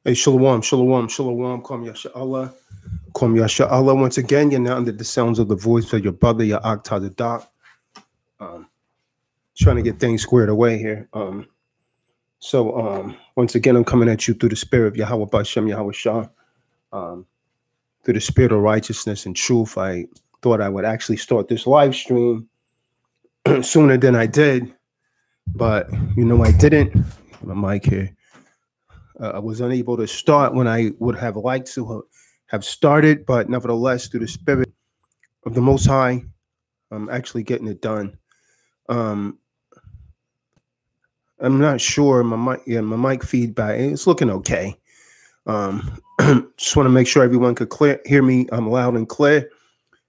Hey, shalom, shalom, shalom. Kwam Yasha'Allah. Kwam Yasha'Allah. Once again, you're now under the sounds of the voice of your brother, your Tazadaq. Trying to get things squared away here. Once again, I'm coming at you through the spirit of Yahweh Bashem, Yahweh Shah. Through the spirit of righteousness and truth. I thought I would actually start this live stream sooner than I did, but I didn't. My mic here. I was unable to start when I would have liked to have started, but nevertheless, through the spirit of the Most High, I'm actually getting it done. I'm not sure my mic feedback. It's looking okay. Just want to make sure everyone could hear me. I'm loud and clear.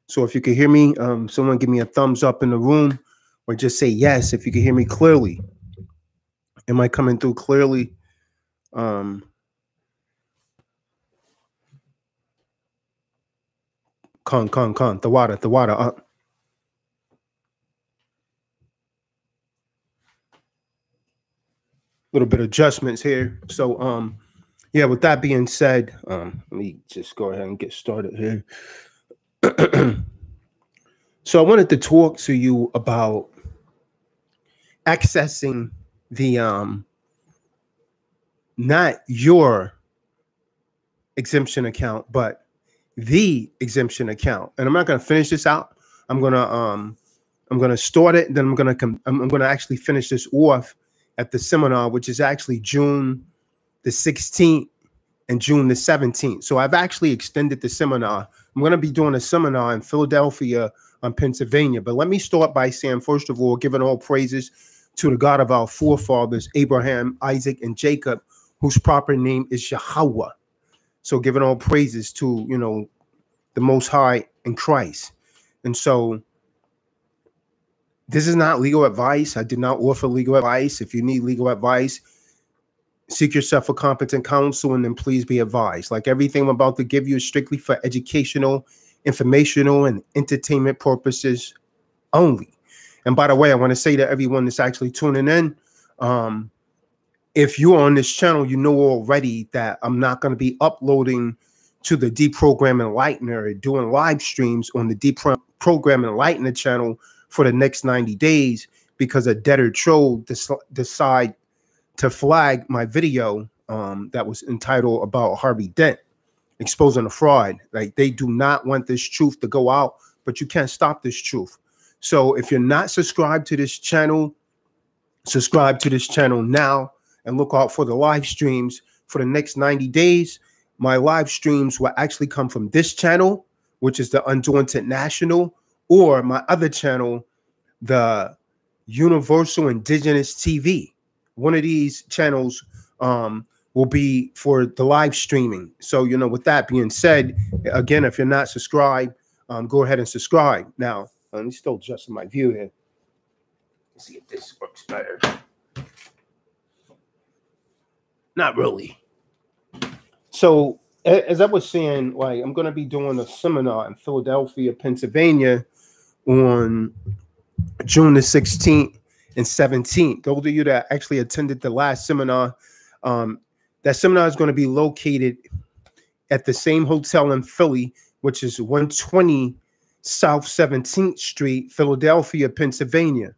So if you can hear me, someone give me a thumbs up in the room, or just say yes if you can hear me clearly. Am I coming through clearly? The water up. Little bit of adjustments here. So yeah, with that being said, let me just go ahead and get started here. So I wanted to talk to you about accessing the not your exemption account, but the exemption account. And I'm not going to finish this out. I'm going to start it, then I'm going to actually finish this off at the seminar, which is actually June the 16th and June the 17th. So I've actually extended the seminar. I'm going to be doing a seminar in Philadelphia, Pennsylvania. But let me start by saying, first of all, giving all praises to the God of our forefathers, Abraham, Isaac, and Jacob, whose proper name is Yahweh. So giving all praises to, the Most High in Christ. And so this is not legal advice. I did not offer legal advice. If you need legal advice, seek yourself a competent counsel and then please be advised. Like everything I'm about to give you is strictly for educational, informational, and entertainment purposes only. And by the way, I want to say to everyone that's actually tuning in, if you're on this channel, you know already that I'm not going to be uploading to the Deprogram Enlightener, doing live streams on the Deprogram Enlightener channel for the next 90 days because a debtor troll decide to flag my video that was entitled about Harvey Dent exposing the fraud. Like, they do not want this truth to go out, but you can't stop this truth. So if you're not subscribed to this channel, subscribe to this channel now and look out for the live streams for the next 90 days. My live streams will actually come from this channel, which is the Undaunted National, or my other channel, the Universal Indigenous TV. One of these channels will be for the live streaming. So, with that being said, again, if you're not subscribed, go ahead and subscribe. Now, let me still adjust my view here. Let's see if this works better. Not really. So, as I was saying, like, I'm going to be doing a seminar in Philadelphia, Pennsylvania on June the 16th and 17th. Those of you that actually attended the last seminar, that seminar is going to be located at the same hotel in Philly, which is 120 South 17th Street, Philadelphia, Pennsylvania,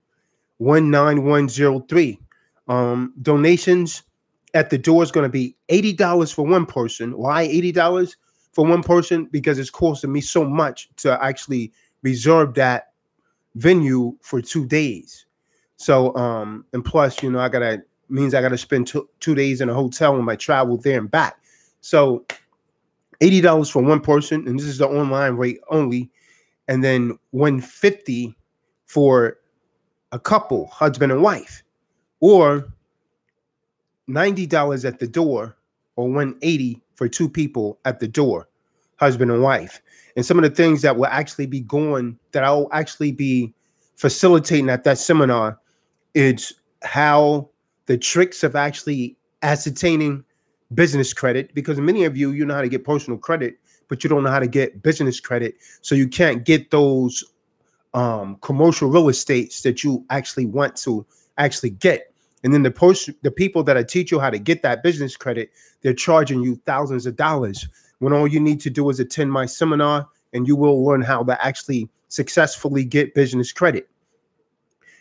19103. Donations at the door is going to be $80 for one person. Why $80 for one person? Because it's costing me so much to actually reserve that venue for 2 days. So, and plus, I gotta spend 2 days in a hotel on my travel there and back. So $80 for one person, and this is the online rate only. And then $150 for a couple, husband and wife, or $90 at the door, or $180 for two people at the door, husband and wife. And some of the things that will actually be that I'll actually be facilitating at that seminar is how the tricks of actually ascertaining business credit, because many of you know how to get personal credit, but you don't know how to get business credit. So you can't get those commercial real estates that you actually want to actually get. And then the people that teach you how to get that business credit, they're charging you thousands of dollars, when all you need to do is attend my seminar and you will learn how to actually successfully get business credit.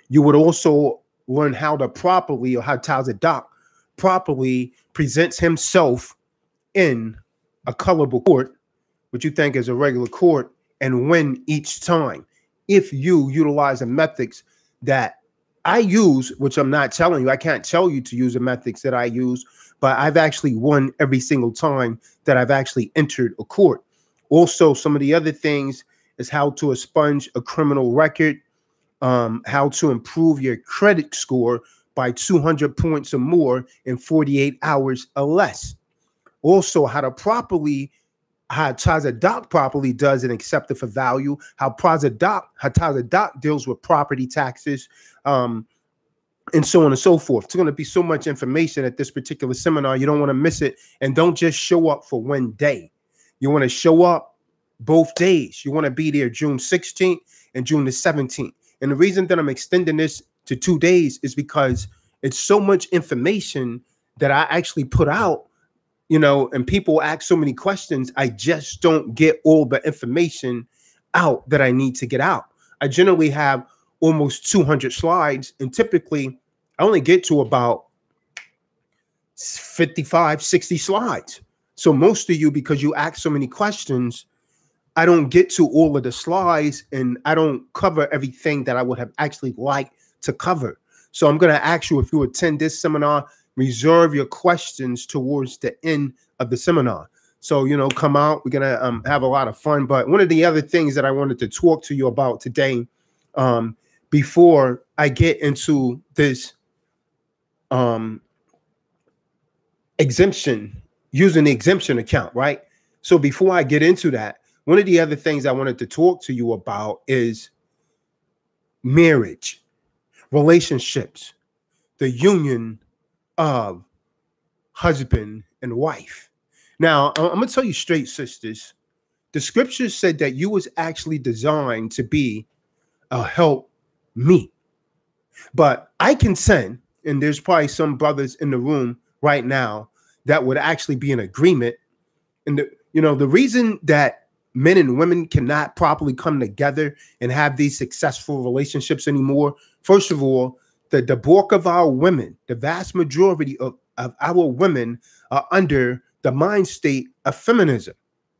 You would also learn how to properly, or how Tazadaq properly presents himself in a colorable court, which you think is a regular court, and win each time. If you utilize the methods that I use, which I'm not telling you, I can't tell you to use the methods that I use, but I've actually won every single time that I've actually entered a court. Also, some of the other things is how to expunge a criminal record, how to improve your credit score by 200 points or more in 48 hours or less. Also, how Tazadaq properly does an accepted for value, how Tazadaq deals with property taxes, and so on and so forth. It's going to be so much information at this particular seminar. You don't want to miss it. And don't just show up for one day. You want to show up both days. You want to be there June 16th and June the 17th. And the reason that I'm extending this to 2 days is because it's so much information that I actually put out, you know, and people ask so many questions. I just don't get all the information out that I need to get out. I generally have almost 200 slides, and typically I only get to about 55, 60 slides. So most of you, because you ask so many questions, I don't get to all of the slides, and I don't cover everything that I would have actually liked to cover. So I'm going to ask you, if you attend this seminar, reserve your questions towards the end of the seminar. So, you know, come out. We're going to have a lot of fun. But one of the other things that I wanted to talk to you about today, before I get into this exemption, using the exemption account, right? So before I get into that, one of the other things I wanted to talk to you about is marriage, relationships, the union of husband and wife. Now, I'm going to tell you straight, sisters, the scriptures said that you was actually designed to be a help me. But I can send, and there's probably some brothers in the room right now that would actually be in agreement. And the reason that men and women cannot properly come together and have these successful relationships anymore, first of all, the bulk of our women, the vast majority of our women are under the mind state of feminism.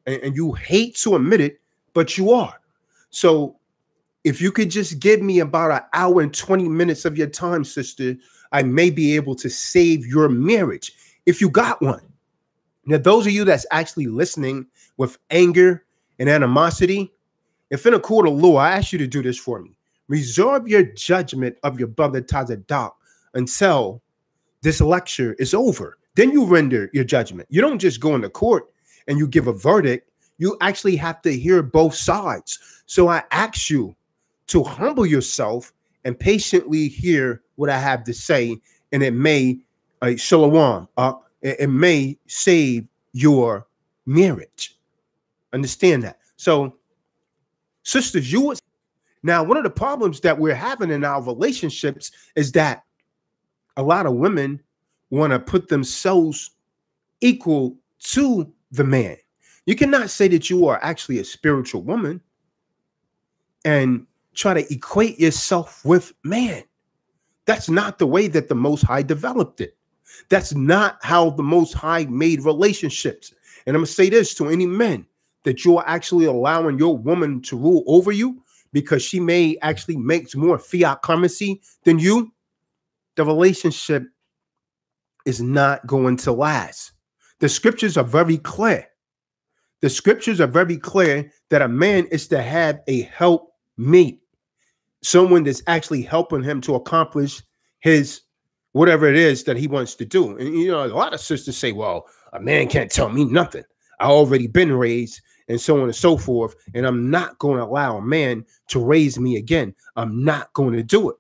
And you hate to admit it, but you are. So if you could just give me about an hour and 20 minutes of your time, sister, I may be able to save your marriage if you got one. Now, those of you that's actually listening with anger and animosity, if in a court of law, I ask you to do this for me. Reserve your judgment of your brother Tazadaq until this lecture is over. Then you render your judgment. You don't just go into court and you give a verdict. You actually have to hear both sides. So I ask you to humble yourself and patiently hear what I have to say, and it may, shalom, it may save your marriage. Understand that. So, sisters, now, one of the problems that we're having in our relationships is that a lot of women want to put themselves equal to the man. You cannot say that you are actually a spiritual woman and try to equate yourself with man. That's not the way that the Most High developed it. That's not how the Most High made relationships. And I'm going to say this to any men, that you're actually allowing your woman to rule over you because she may actually make more fiat currency than you. The relationship is not going to last. The scriptures are very clear. The scriptures are very clear that a man is to have a helpmate, someone that's actually helping him to accomplish his whatever it is that he wants to do. And you know, a lot of sisters say, well, a man can't tell me nothing. I already been raised, and so on and so forth, and I'm not going to allow a man to raise me again. I'm not going to do it,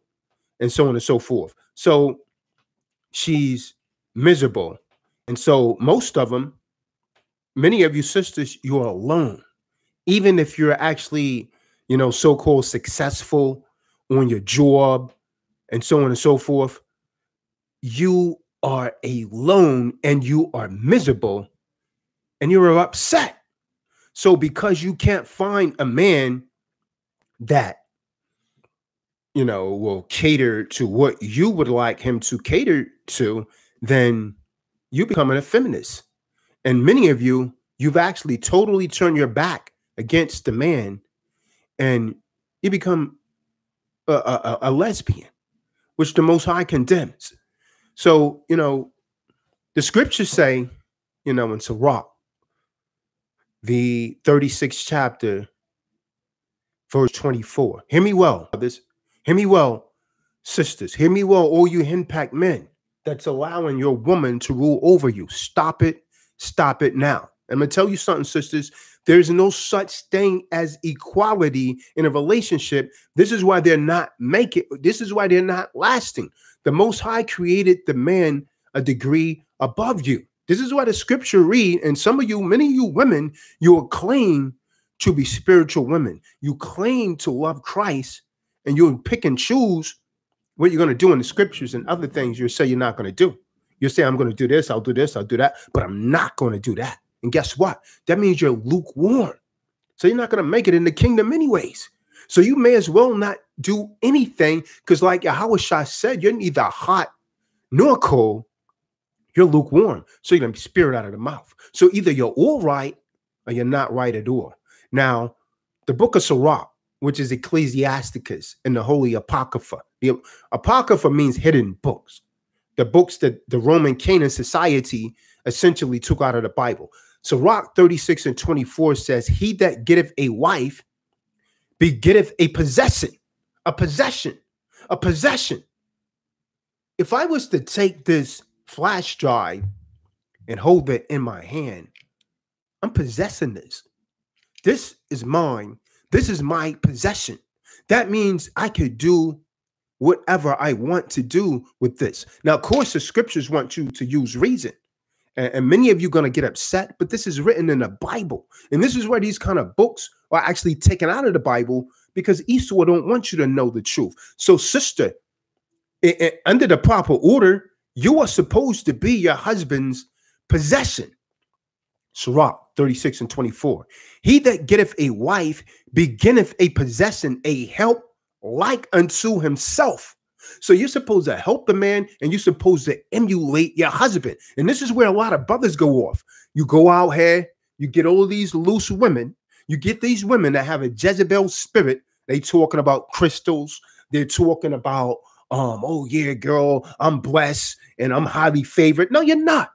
and so on and so forth. So she's miserable. And so most of them, many of you sisters, you're alone. Even if you're actually, you know, so-called successful on your job and so on and so forth, you are alone and you are miserable and you're upset. So because you can't find a man that, you know, will cater to what you would like him to cater to, then you become a feminist. And many of you, you've actually totally turned your back against the man and you become a lesbian, which the Most High condemns. So, you know, the scriptures say, you know, in Tazadaq, the 36th chapter, verse 24. Hear me well, brothers. Hear me well, sisters. Hear me well, all you henpecked men that's allowing your woman to rule over you. Stop it. Stop it now. I'm going to tell you something, sisters. There's no such thing as equality in a relationship. This is why they're not making. This is why they're not lasting. The Most High created the man a degree above you. This is why the scripture read, and some of you, many of you women, you claim to be spiritual women. You claim to love Christ, and you'll pick and choose what you're going to do in the scriptures and other things you say you're not going to do. You say, I'm going to do this, I'll do this, I'll do that, but I'm not going to do that. And guess what? That means you're lukewarm. So you're not going to make it in the kingdom anyways. So you may as well not do anything, because like Yahweh Shai said, you're neither hot nor cold. You're lukewarm. So you're going to be spirit out of the mouth. So either you're all right or you're not right at all. Now, the book of Sirach, which is Ecclesiasticus and the Holy Apocrypha. The Apocrypha means hidden books. The books that the Roman Canaan society essentially took out of the Bible. Sirach 36 and 24 says, he that getteth a wife begetteth a possession, a possession, a possession. If I was to take this flash drive and hold it in my hand, I'm possessing this. This is mine. This is my possession. That means I could do whatever I want to do with this. Now, of course, the scriptures want you to use reason. And many of you are going to get upset, but this is written in the Bible. And this is where these kind of books are actually taken out of the Bible, because Esau don't want you to know the truth. So, sister, under the proper order, you are supposed to be your husband's possession. Sirach 36 and 24. He that getteth a wife beginneth a possession, a help like unto himself. So you're supposed to help the man, and you're supposed to emulate your husband. And this is where a lot of brothers go off. You go out here, you get all these loose women. You get these women that have a Jezebel spirit. They talking about crystals. They're talking about, oh yeah, girl, I'm blessed and I'm highly favored. No, you're not.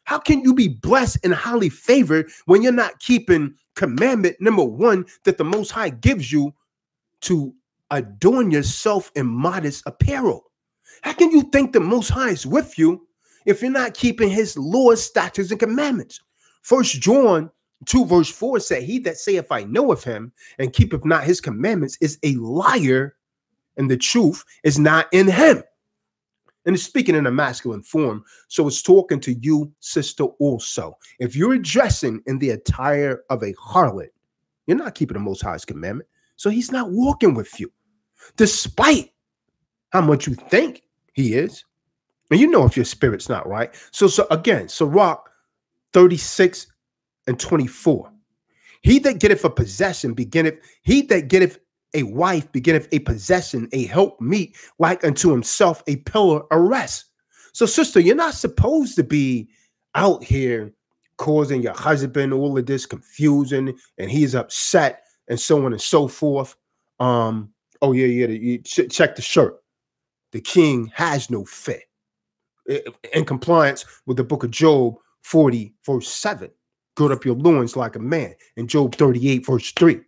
How can you be blessed and highly favored when you're not keeping commandment number one that the Most High gives you to adorn yourself in modest apparel? How can you think the Most High is with you if you're not keeping his laws, statutes, and commandments? 1 John 2 verse 4 say, he that saith I know of him and keepeth not his commandments is a liar, and the truth is not in him. And it's speaking in a masculine form. So it's talking to you, sister, also. If you're dressing in the attire of a harlot, you're not keeping the Most High's commandment. So he's not walking with you, despite how much you think he is. And you know if your spirit's not right. So again, Sirach 36 and 24. He that getteth a possession beginneth, he that getteth a wife beginneth a possession, a helpmeet like unto himself, a pillar of rest. So, sister, you're not supposed to be out here causing your husband all of this confusion, and he's upset, and so on and so forth. Oh yeah, you check the shirt. The king has no fear. In compliance with the book of Job 40 verse 7. Gird up your loins like a man. In Job 38 verse 3.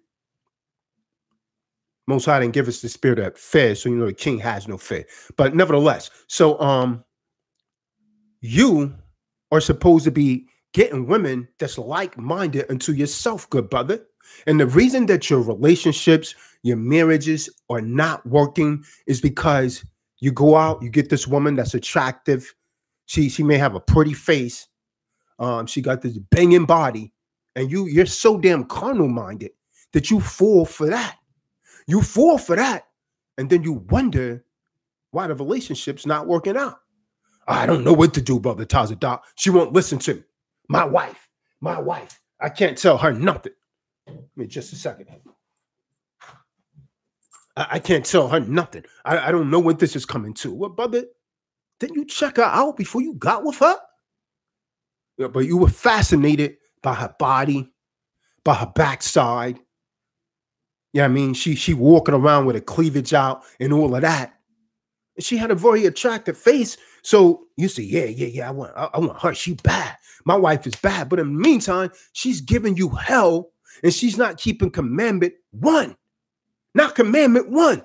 Most High didn't give us the spirit of fear, so you know the king has no fear. But nevertheless, so you are supposed to be getting women that's like-minded unto yourself, good brother. And the reason that your relationships, your marriages are not working is because you go out, you get this woman that's attractive. She may have a pretty face. She got this banging body, and you're so damn carnal-minded that you fall for that. You fall for that, and then you wonder why the relationship's not working out. I don't know what to do, brother Tazadaq. She won't listen to me. My wife. I can't tell her nothing. Give me just a second. I can't tell her nothing. I don't know what this is coming to. Well, brother, didn't you check her out before you got with her? Yeah, but you were fascinated by her body, by her backside. Yeah, I mean, she walking around with her cleavage out and all of that. And she had a very attractive face. So you say, yeah, I want her. She bad. My wife is bad. But in the meantime, she's giving you hell and she's not keeping commandment 1. Not commandment 1.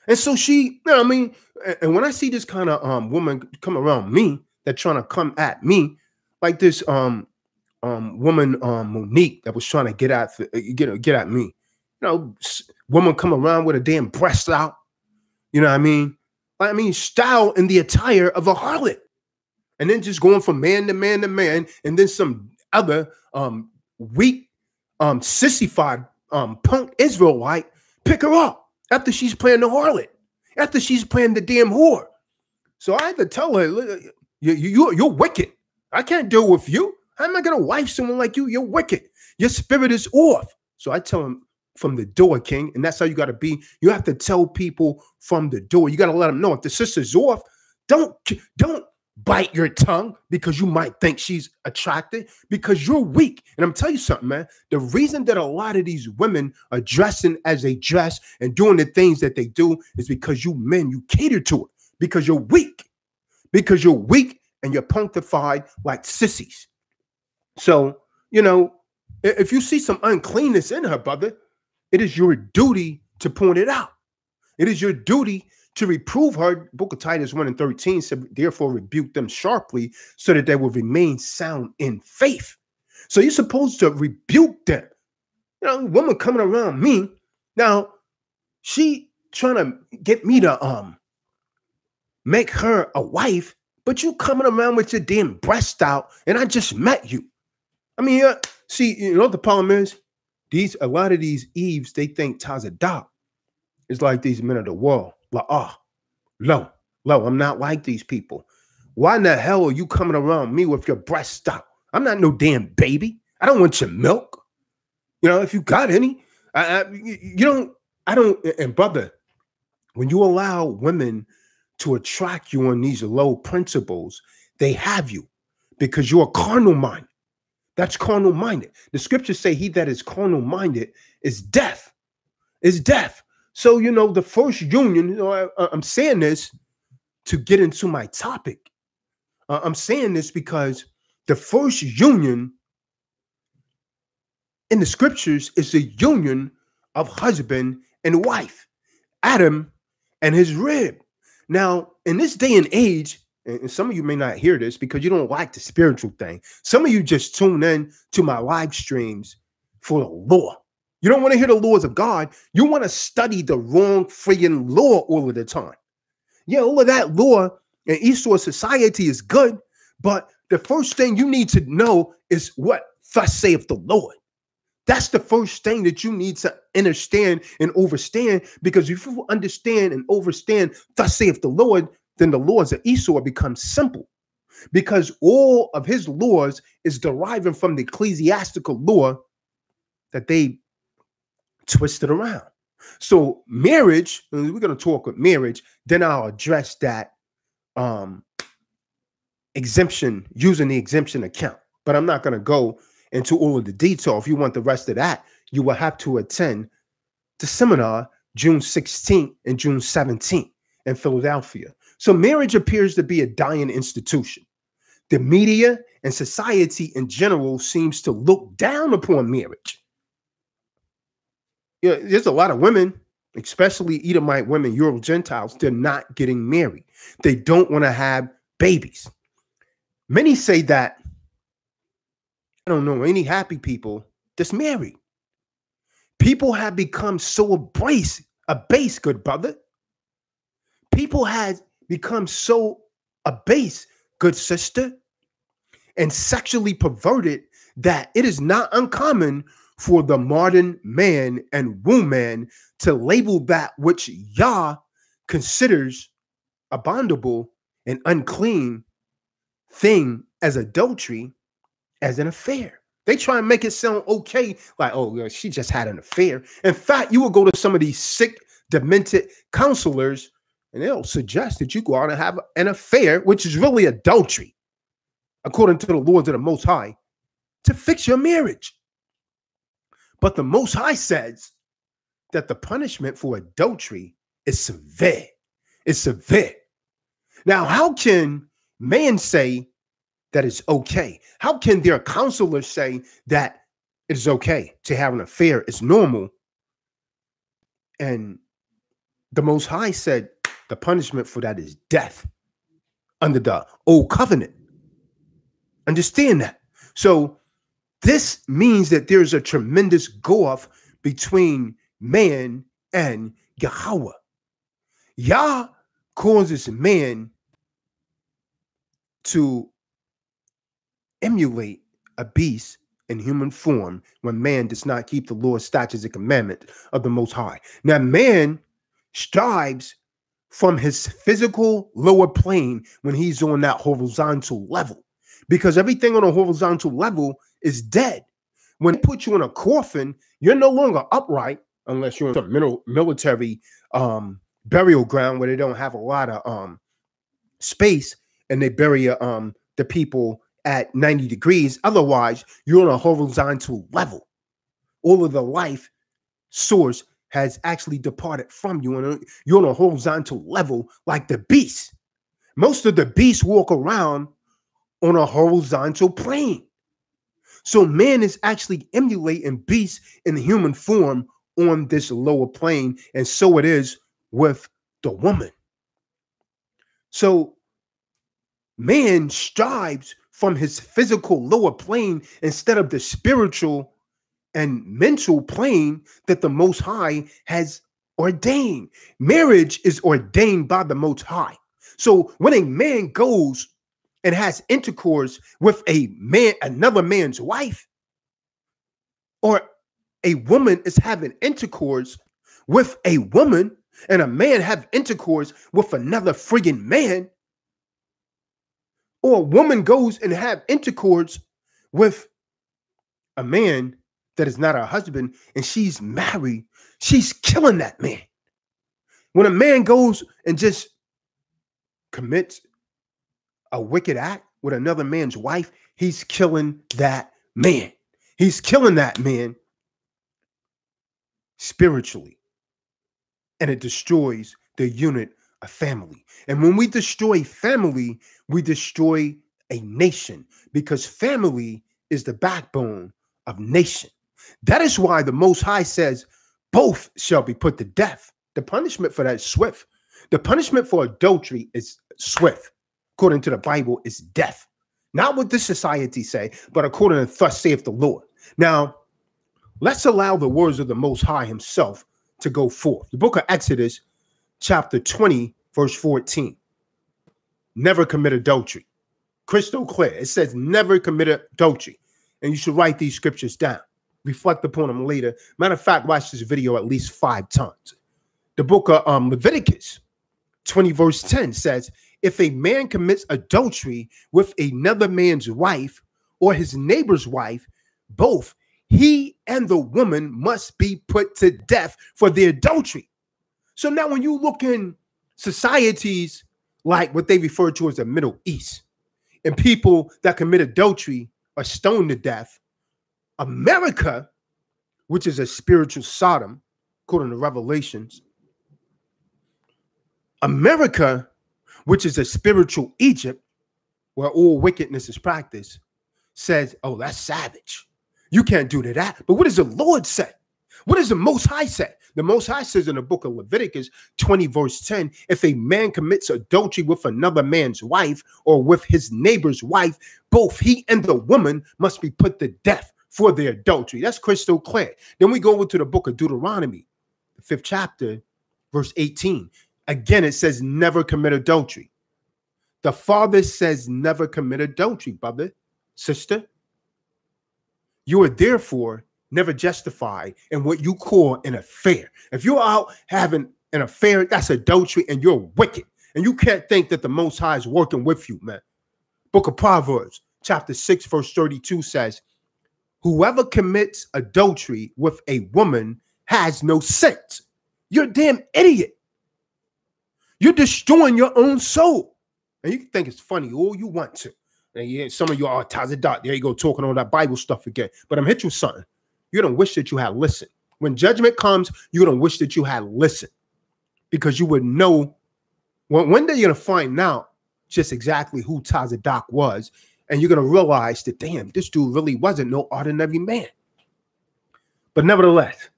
And so she, you know what I mean? And when I see this kind of woman come around me, that trying to come at me, like this woman Monique that was trying to get at me. You know, woman come around with a damn breast out. You know what I mean? I mean, style in the attire of a harlot. And then just going from man to man to man, and then some other weak, sissified punk Israelite pick her up after she's playing the harlot, after she's playing the damn whore. So I had to tell her, you're wicked. I can't deal with you. How am I going to wife someone like you? You're wicked. Your spirit is off. So I tell him from the door, King, and that's how you got to be. You have to tell people from the door. You got to let them know if the sister's off, don't bite your tongue because you might think she's attractive because you're weak. And I'm telling you something, man. The reason that a lot of these women are dressing as they dress and doing the things that they do is because you men, you cater to it because you're weak. Because you're weak and you're punctified like sissies. So, you know, if you see some uncleanness in her, brother, it is your duty to point it out. It is your duty to reprove her. Book of Titus 1:13 said, therefore rebuke them sharply so that they will remain sound in faith. So you're supposed to rebuke them. You know, woman coming around me. Now, she trying to get me to make her a wife, but you coming around with your damn breast out, and I just met you. I mean, see, you know what the problem is? A lot of these Eves, they think Tazadaq is like these men of the world. Like, low, I'm not like these people. Why in the hell are you coming around me with your breast out? I'm not no damn baby. I don't want your milk. You know, if you got any, and brother, when you allow women to attract you on these low principles, they have you because you're carnal minded. That's carnal minded. The scriptures say he that is carnal minded is death. Is death. So, you know, the first union, you know, I'm saying this to get into my topic. I'm saying this because the first union in the scriptures is the union of husband and wife, Adam and his rib. Now, in this day and age, and some of you may not hear this because you don't like the spiritual thing. Some of you just tune in to my live streams for the law. You don't want to hear the laws of God. You want to study the wrong friggin' law all of the time. Yeah, all of that law in Esau society is good, but the first thing you need to know is what thus saith the Lord. That's the first thing that you need to understand and overstand, because if you understand and overstand thus saith the Lord, then the laws of Esau become simple, because all of his laws is deriving from the ecclesiastical law that they twisted around. So marriage, we're going to talk with marriage, then I'll address that exemption, using the exemption account. But I'm not going to go into all of the detail. If you want the rest of that, you will have to attend the seminar June 16th and June 17th in Philadelphia. So marriage appears to be a dying institution. The media and society in general seems to look down upon marriage. Yeah, there's a lot of women, especially Edomite women, Euro Gentiles, they're not getting married. They don't want to have babies. Many say that, I don't know any happy people that's married. People have become so abased, good brother. People have become so abased, good sister, and sexually perverted that it is not uncommon for the modern man and woman to label that which Yah considers abominable an unclean thing as adultery as an affair. They try and make it sound okay, like, oh, yeah, she just had an affair. In fact, you will go to some of these sick, demented counselors, and they'll suggest that you go out and have an affair, which is really adultery, according to the laws of the Most High, to fix your marriage. But the Most High says that the punishment for adultery is severe. It's severe. Now, how can man say that it's okay? How can their counselors say that it's okay to have an affair? It's normal. And the Most High said the punishment for that is death under the old covenant. Understand that. So this means that there's a tremendous gulf between man and Yahweh. Yah causes man to emulate a beast in human form when man does not keep the Lord's statutes and commandments of the Most High. Now, man strives from his physical lower plane when he's on that horizontal level, because everything on a horizontal level is dead. When they put you in a coffin, you're no longer upright unless you're in a military burial ground where they don't have a lot of space and they bury the people at 90 degrees. Otherwise, you're on a horizontal level. All of the life source has actually departed from you, and you're on a horizontal level like the beasts. Most of the beasts walk around on a horizontal plane. So man is actually emulating beasts in human form on this lower plane, and so it is with the woman. So man strives from his physical lower plane instead of the spiritual and mental plane that the Most High has ordained. Marriage is ordained by the Most High. So when a man goes and has intercourse with another man's wife, or a woman is having intercourse with a woman, and a man have intercourse with another friggin' man, or a woman goes and have intercourse with a man that is not her husband and she's married, she's killing that man. When a man goes and just commits a wicked act with another man's wife, he's killing that man. He's killing that man spiritually. And it destroys the unit of family. And when we destroy family, we destroy a nation, because family is the backbone of nation. That is why the Most High says both shall be put to death. The punishment for that is swift. The punishment for adultery is swift. According to the Bible, is death. Not what this society say, but according to thus saith the Lord. Now, let's allow the words of the Most High himself to go forth. The book of Exodus, chapter 20, verse 14. Never commit adultery. Crystal clear. It says never commit adultery. And you should write these scriptures down. Reflect upon them later. Matter of fact, watch this video at least 5 times. The book of Leviticus 20, verse 10 says, if a man commits adultery with another man's wife or his neighbor's wife, both he and the woman must be put to death for their adultery. So now when you look in societies like what they refer to as the Middle East, and people that commit adultery are stoned to death, America, which is a spiritual Sodom, according to Revelations, America, which is a spiritual Egypt, where all wickedness is practiced, says, oh, that's savage. You can't do that. But what does the Lord say? What does the Most High say? The Most High says in the book of Leviticus 20, verse 10, if a man commits adultery with another man's wife or with his neighbor's wife, both he and the woman must be put to death for their adultery. That's crystal clear. Then we go over to the book of Deuteronomy, the 5th chapter, verse 18. Again, it says never commit adultery. The Father says never commit adultery, brother, sister. You are therefore never justified in what you call an affair. If you're out having an affair, that's adultery and you're wicked. And you can't think that the Most High is working with you, man. Book of Proverbs, chapter 6, verse 32 says, whoever commits adultery with a woman has no sense. You're a damn idiot. You're destroying your own soul. And you can think it's funny all you want to. And yeah, some of you are Tazadaq. There you go, talking all that Bible stuff again. But I'm hit you with something. You don't wish that you had listened. When judgment comes, you don't wish that you had listened. Because you would know, one day you're going to find out just exactly who Tazadaq was. And you're going to realize that, damn, this dude really wasn't no ordinary man. But nevertheless,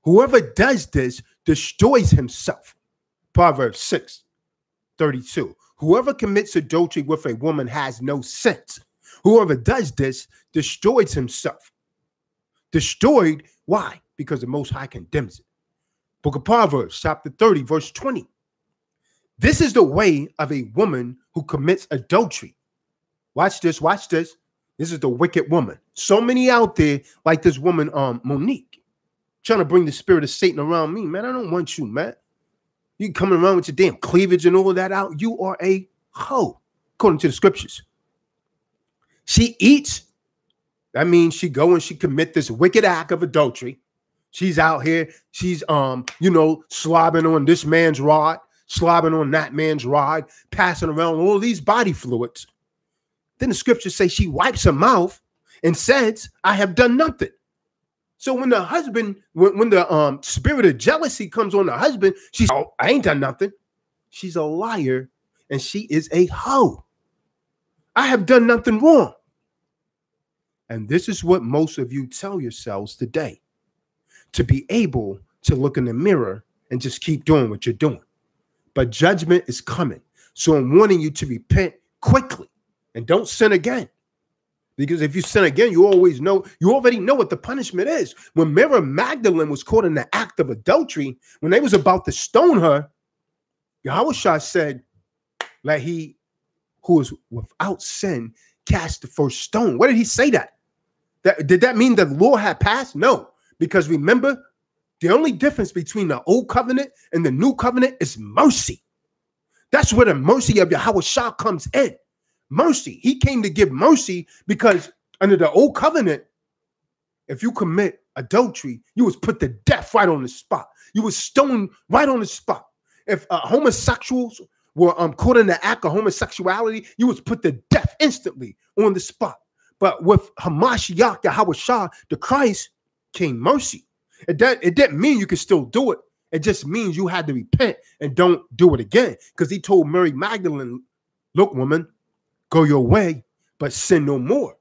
whoever does this destroys himself. Proverbs 6:32. Whoever commits adultery with a woman has no sense. Whoever does this destroys himself. Destroyed, why? Because the Most High condemns it. Book of Proverbs, chapter 30, verse 20. This is the way of a woman who commits adultery. Watch this, watch this. This is the wicked woman. So many out there, like this woman, Monique, trying to bring the spirit of Satan around me. Man, I don't want you, man. You coming around with your damn cleavage and all of that out. You are a hoe, according to the scriptures. She eats. That means she go and she commit this wicked act of adultery. She's out here. She's, slobbing on this man's rod, slobbing on that man's rod, passing around all these body fluids. Then the scriptures say she wipes her mouth and says, I have done nothing. So when the husband, when the spirit of jealousy comes on the husband, she's, oh, I ain't done nothing. She's a liar and she is a hoe. I have done nothing wrong. And this is what most of you tell yourselves today, to be able to look in the mirror and just keep doing what you're doing. But judgment is coming. So I'm wanting you to repent quickly and don't sin again. Because if you sin again, you already know what the punishment is. When Mary Magdalene was caught in the act of adultery, when they was about to stone her, Yahweh said, let he who is without sin cast the first stone. What did he say that? Did that mean that the law had passed? No, because remember, the only difference between the old covenant and the new covenant is mercy. That's where the mercy of Yahweh comes in. Mercy. He came to give mercy because under the old covenant, if you commit adultery, you was put to death right on the spot. You was stoned right on the spot. If homosexuals were caught in the act of homosexuality, you was put to death instantly on the spot. But with Hamashiach, Yahweh, the Christ, came mercy. It didn't mean you could still do it. It just means you had to repent and don't do it again. Because he told Mary Magdalene, look, woman, go your way, but sin no more.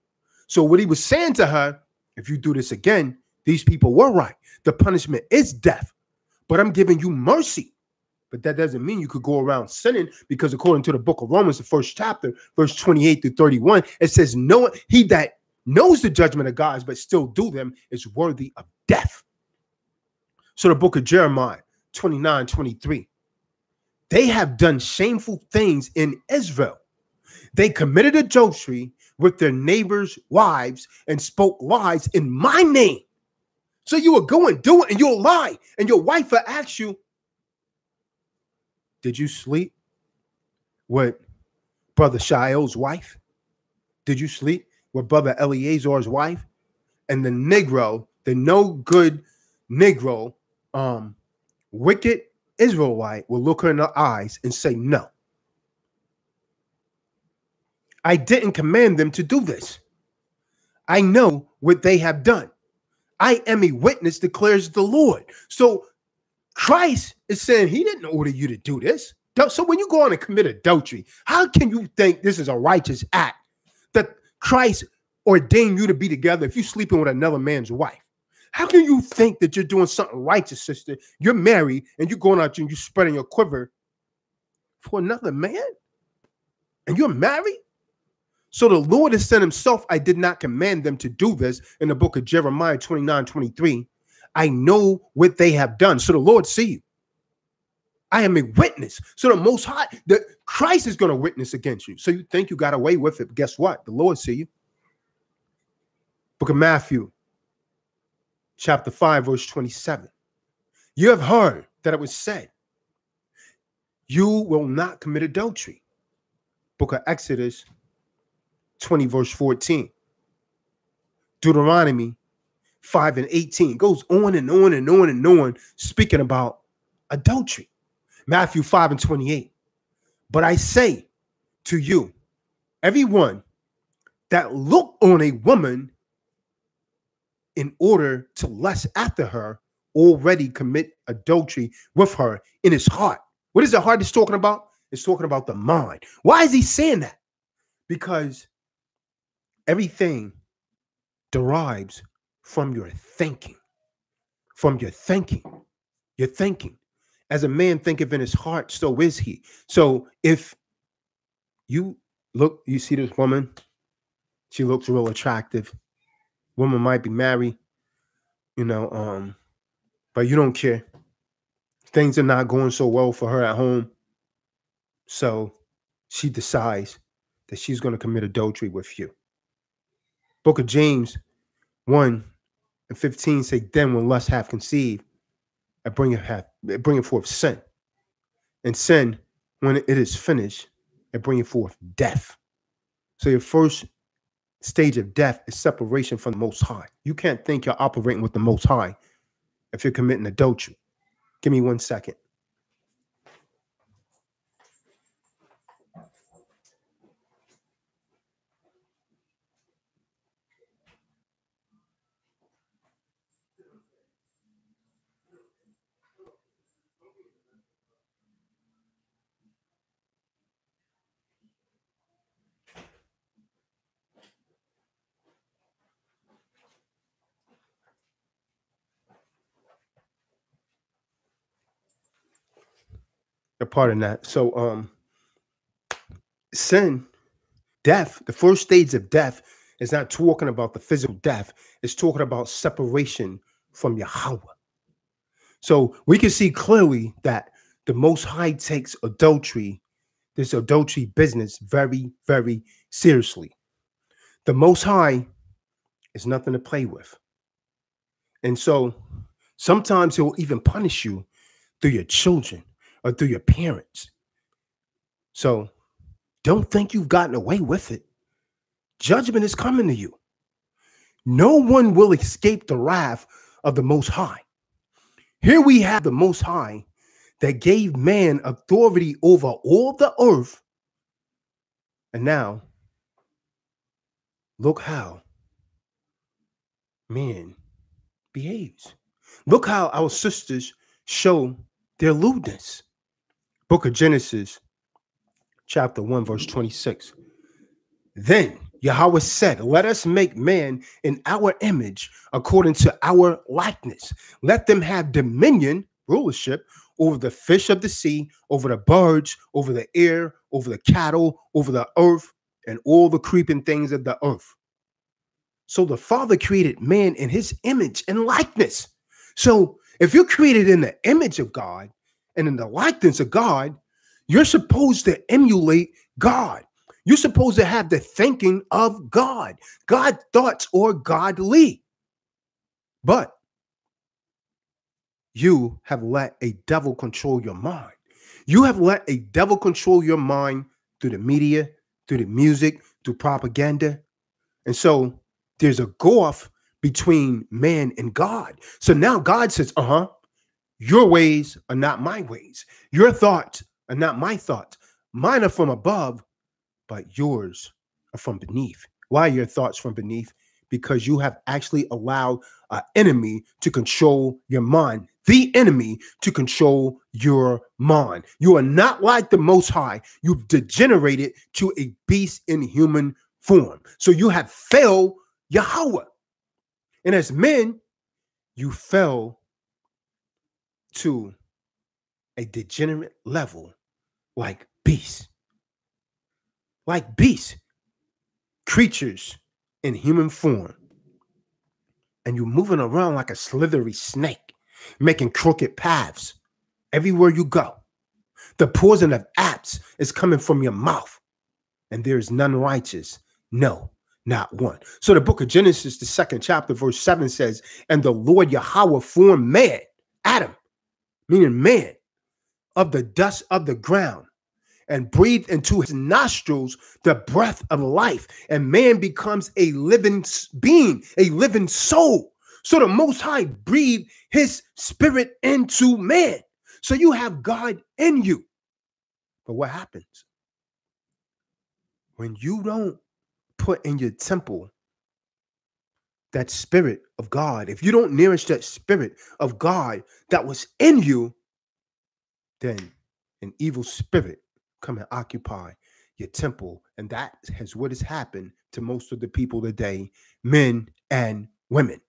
So what he was saying to her, if you do this again, these people were right. The punishment is death, but I'm giving you mercy. But that doesn't mean you could go around sinning, because according to the book of Romans, the 1st chapter, verse 28 through 31, it says, no, he that knows the judgment of God but still do them is worthy of death. So the book of Jeremiah 29:23, they have done shameful things in Israel. They committed adultery with their neighbors' wives and spoke lies in my name. So you will go and do it and you'll lie. And your wife will ask you, did you sleep with Brother Shael's wife? Did you sleep with Brother Eleazar's wife? And the Negro, the no good Negro, wicked Israelite will look her in the eyes and say, no. I didn't command them to do this. I know what they have done. I am a witness, declares the Lord. So Christ is saying he didn't order you to do this. So when you go on and commit adultery, how can you think this is a righteous act that Christ ordained you to be together if you're sleeping with another man's wife? How can you think that you're doing something righteous, sister? You're married and you're going out and you're spreading your quiver for another man? And you're married? So the Lord has said himself, I did not command them to do this in the book of Jeremiah 29:23. I know what they have done. So the Lord see you. I am a witness. So the Most High, the Christ is going to witness against you. So you think you got away with it. But guess what? The Lord see you. Book of Matthew, chapter 5, verse 27. You have heard that it was said, You will not commit adultery. Book of Exodus 20, verse 14. Deuteronomy 5 and 18. Goes on and on and on and on, speaking about adultery. Matthew 5 and 28. But I say to you, everyone that look on a woman in order to lust after her already commit adultery with her in his heart. What is the heart it's talking about? It's talking about the mind. Why is he saying that? Because everything derives from your thinking. From your thinking. Your thinking. As a man thinketh in his heart, so is he. So if you look, you see this woman, she looks real attractive. Woman might be married, but you don't care. Things are not going so well for her at home. So she decides that she's going to commit adultery with you. Book of James 1 and 15 say, then when lust hath conceived, it bringeth forth sin. And sin, when it is finished, it bringeth forth death. So your first stage of death is separation from the Most High. You can't think you're operating with the Most High if you're committing adultery. Give me 1 second. A part of that. So sin, death, the first stage of death is not talking about the physical death. It's talking about separation from Yahweh. So we can see clearly that the Most High takes adultery, this adultery business, very, very seriously. The Most High is nothing to play with. And so sometimes he'll even punish you through your children or through your parents. So don't think you've gotten away with it. Judgment is coming to you. No one will escape the wrath of the Most High. Here we have the Most High that gave man authority over all the earth. And now, look how man behaves. Look how our sisters show their lewdness. Book of Genesis, chapter 1, verse 26. Then Yahweh said, let us make man in our image according to our likeness. Let them have dominion, rulership, over the fish of the sea, over the birds, over the air, over the cattle, over the earth, and all the creeping things of the earth. So the Father created man in his image and likeness. So if you're created in the image of God and in the likeness of God, you're supposed to emulate God. You're supposed to have the thinking of God. God's thoughts are godly. But you have let a devil control your mind. You have let a devil control your mind through the media, through the music, through propaganda. And so there's a gulf between man and God. So now God says, your ways are not my ways. Your thoughts are not my thoughts. Mine are from above, but yours are from beneath. Why are your thoughts from beneath? Because you have actually allowed an enemy to control your mind. The enemy to control your mind. You are not like the Most High. You've degenerated to a beast in human form. So you have failed Yahweh. And as men, you fell to a degenerate level like beasts. Like beasts, creatures in human form. And you're moving around like a slithery snake, making crooked paths everywhere you go. The poison of apes is coming from your mouth, and there is none righteous, no, not one. So the book of Genesis, the 2nd chapter, verse 7 says, and the Lord Yahweh formed man, Adam, meaning man, of the dust of the ground and breathed into his nostrils the breath of life, and man becomes a living being, a living soul. So the Most High breathed his spirit into man. So you have God in you. But what happens when you don't put in your temple that spirit of God? If you don't nourish that spirit of God that was in you, then an evil spirit come and occupy your temple. And that is what has happened to most of the people today, men and women.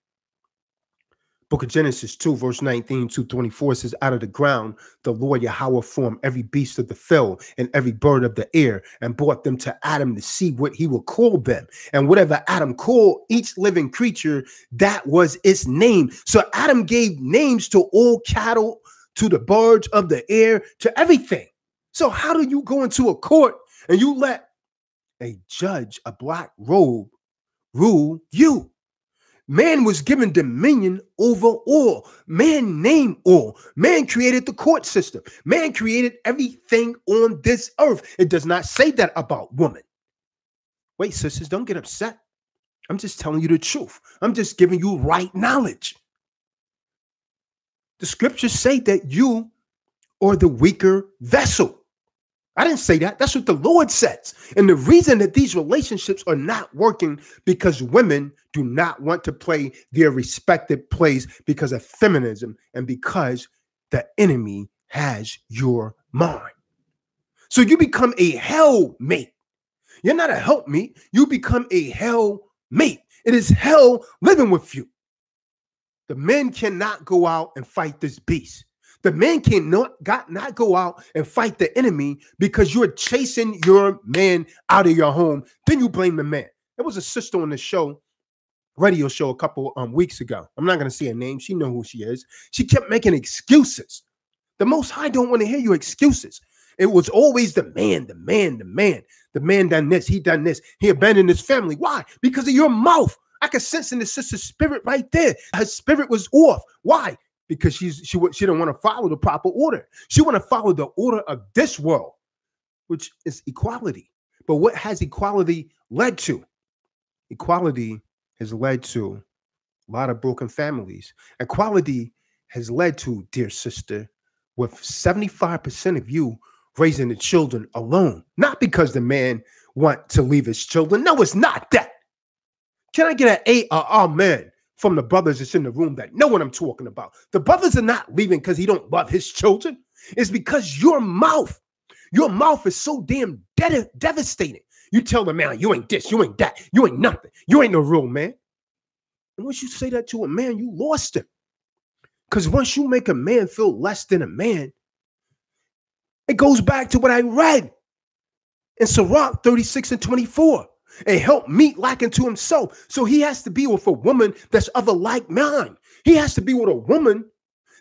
Book of Genesis 2, verse 19 to 24 says, out of the ground, the Lord Yahweh formed every beast of the field and every bird of the air and brought them to Adam to see what he would call them. And whatever Adam called each living creature, that was its name. So Adam gave names to all cattle, to the birds of the air, to everything. So how do you go into a court and you let a judge, a black robe, rule you? Man was given dominion over all. Man named all. Man created the court system. Man created everything on this earth. It does not say that about woman. Wait, sisters, don't get upset. I'm just telling you the truth. I'm just giving you right knowledge. The scriptures say that you are the weaker vessel. I didn't say that. That's what the Lord says. And the reason that these relationships are not working because women do not want to play their respected place because of feminism and because the enemy has your mind. So you become a hell mate. You're not a helpmate. You become a hell mate. It is hell living with you. The men cannot go out and fight this beast. The man cannot not go out and fight the enemy because you're chasing your man out of your home. Then you blame the man. There was a sister on the show, radio show, a couple weeks ago. I'm not going to say her name. She know who she is. She kept making excuses. The Most High don't want to hear your excuses. It was always the man, the man, the man. The man done this. He done this. He abandoned his family. Why? Because of your mouth. I could sense in the sister's spirit right there. Her spirit was off. Why? Because she didn't want to follow the proper order. She want to follow the order of this world, which is equality. But what has equality led to? Equality has led to a lot of broken families. Equality has led to, dear sister, with 75% of you raising the children alone. Not because the man want to leave his children. No, it's not that. Can I get an amen from the brothers that's in the room that know what I'm talking about? The brothers are not leaving because he don't love his children. It's because your mouth is so damn devastating. You tell the man, you ain't this, you ain't that, you ain't nothing. You ain't no real man. And once you say that to a man, you lost him. Because once you make a man feel less than a man, it goes back to what I read in Sirach 36 and 24. And help meet like unto himself. So he has to be with a woman that's of a like mind. He has to be with a woman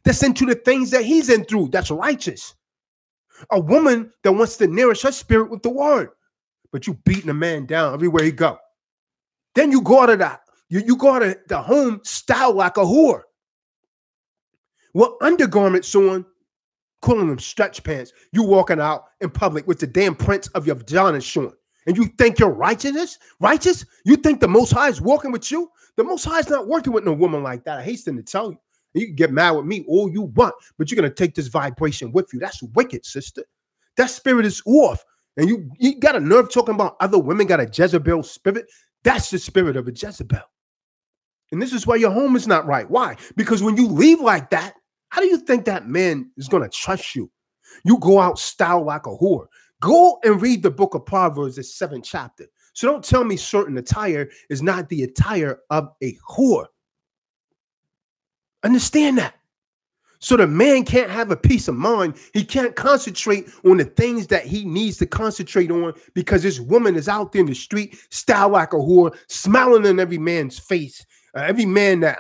that's into the things that he's in through, that's righteous. A woman that wants to nourish her spirit with the word. But you beating a man down everywhere he go. Then you go out of that. You go out of the home style like a whore. Well, undergarments on, calling them stretch pants. You walking out in public with the damn prints of your vagina showing. And you think you're righteous? You think the Most High is walking with you? The Most High is not working with no woman like that. I hasten to tell you. You can get mad with me all you want, but you're going to take this vibration with you. That's wicked, sister. That spirit is off. And you got a nerve talking about other women got a Jezebel spirit. That's the spirit of a Jezebel. And this is why your home is not right. Why? Because when you leave like that, how do you think that man is going to trust you? You go out style like a whore. Go and read the book of Proverbs, the 7th chapter. So don't tell me certain attire is not the attire of a whore. Understand that. So the man can't have a peace of mind. He can't concentrate on the things that he needs to concentrate on because this woman is out there in the street, style like a whore, smiling in every man's face. Every man that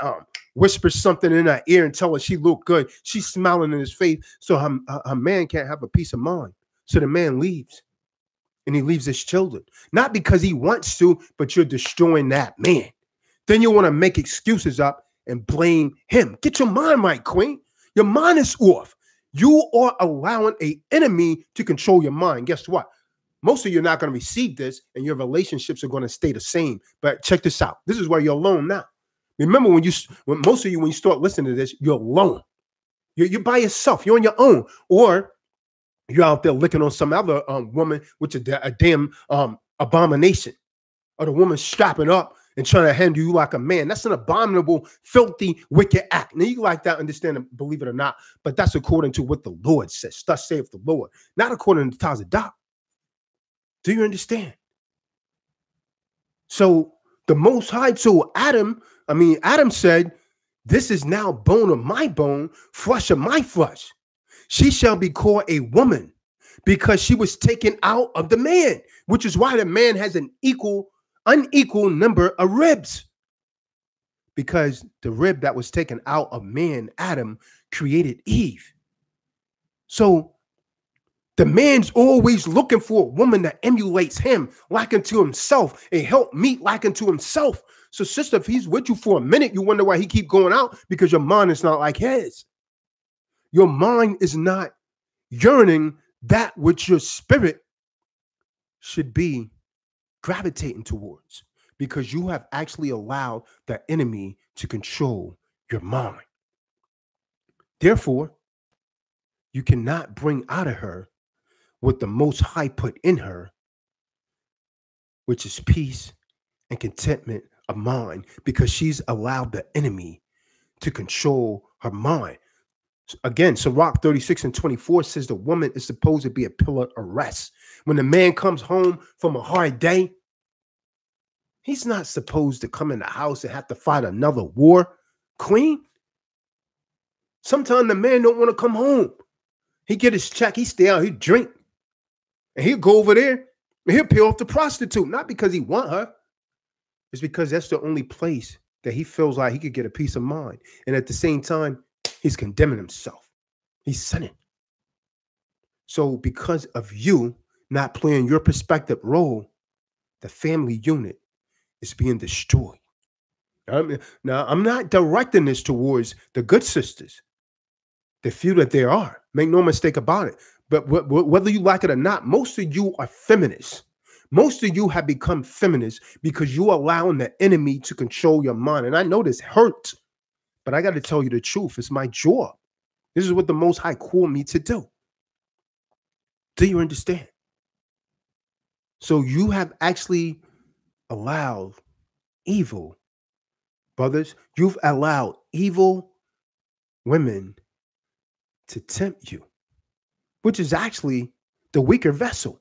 whispers something in her ear and tell her she look good, she's smiling in his face. So her man can't have a peace of mind. So the man leaves, and he leaves his children. Not because he wants to, but you're destroying that man. Then you want to make excuses up and blame him. Get your mind right, queen. Your mind is off. You are allowing an enemy to control your mind. Guess what? Most of you are not going to receive this, and your relationships are going to stay the same. But check this out. This is where you're alone now. Remember, when most of you, when you start listening to this, you're alone. You're by yourself. You're on your own, or you're out there looking on some other woman, which is a damn abomination, or the woman strapping up and trying to handle you like a man. That's an abominable, filthy, wicked act. Now, you like that, understand it, believe it or not, but that's according to what the Lord says. Thus saith the Lord, not according to Tazadaq. Do you understand? So the Most High told Adam said, this is now bone of my bone, flesh of my flesh. She shall be called a woman because she was taken out of the man, which is why the man has an unequal number of ribs. Because the rib that was taken out of man, Adam, created Eve. So the man's always looking for a woman that emulates him, like unto himself, and help meet like unto himself. So, sister, if he's with you for a minute, you wonder why he keep going out, because your mind is not like his. Your mind is not yearning that which your spirit should be gravitating towards, because you have actually allowed the enemy to control your mind. Therefore, you cannot bring out of her what the Most High put in her, which is peace and contentment of mind, because she's allowed the enemy to control her mind. Again, Sirach 36:24 says the woman is supposed to be a pillar of rest. When the man comes home from a hard day, he's not supposed to come in the house and have to fight another war, queen. Sometimes the man don't want to come home. He get his check, he stay out, he drink, and he'll go over there and he'll pay off the prostitute, not because he want her. It's because that's the only place that he feels like he could get a peace of mind. And at the same time, he's condemning himself. He's sinning. So because of you not playing your perspective role, the family unit is being destroyed. Now, I'm not directing this towards the good sisters, the few that there are. Make no mistake about it. But whether you like it or not, most of you are feminists. Most of you have become feminists because you're allowing the enemy to control your mind. And I know this hurts, but I got to tell you the truth. It's my job. This is what the Most High called me to do. Do you understand? So you have actually allowed evil, brothers. You've allowed evil women to tempt you, which is actually the weaker vessel.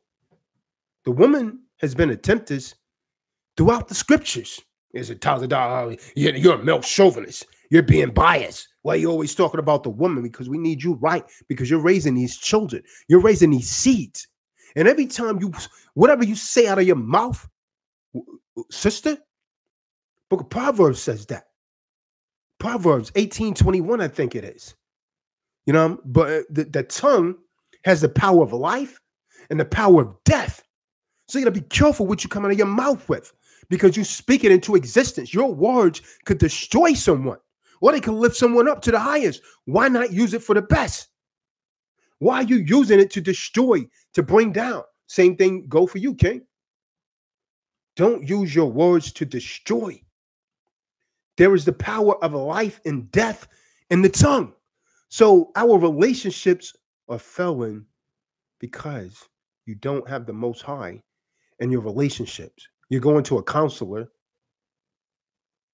The woman has been a temptress throughout the scriptures. Is it Tazadaq? You're a male chauvinist. You're being biased. Why are you always talking about the woman? Because we need you right. Because you're raising these children. You're raising these seeds. And every time whatever you say out of your mouth, sister, Book of Proverbs says that. Proverbs 18:21, I think it is. You know, but the tongue has the power of life and the power of death. So you got to be careful what you come out of your mouth with, because you speak it into existence. Your words could destroy someone, or they could lift someone up to the highest. Why not use it for the best? Why are you using it to destroy, to bring down? Same thing go for you, King. Don't use your words to destroy. There is the power of life and death in the tongue. So our relationships are failing because you don't have the Most High in your relationships. You're going to a counselor.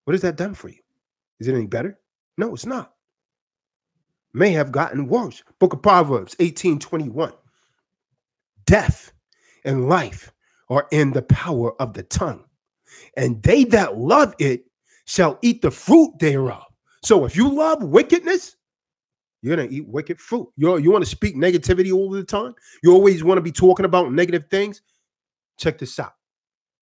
What has that done for you? Is it any better? No, it's not. May have gotten worse. Book of Proverbs 18:21. Death and life are in the power of the tongue, and they that love it shall eat the fruit thereof. So if you love wickedness, you're going to eat wicked fruit. You want to speak negativity all the time? You always want to be talking about negative things? Check this out.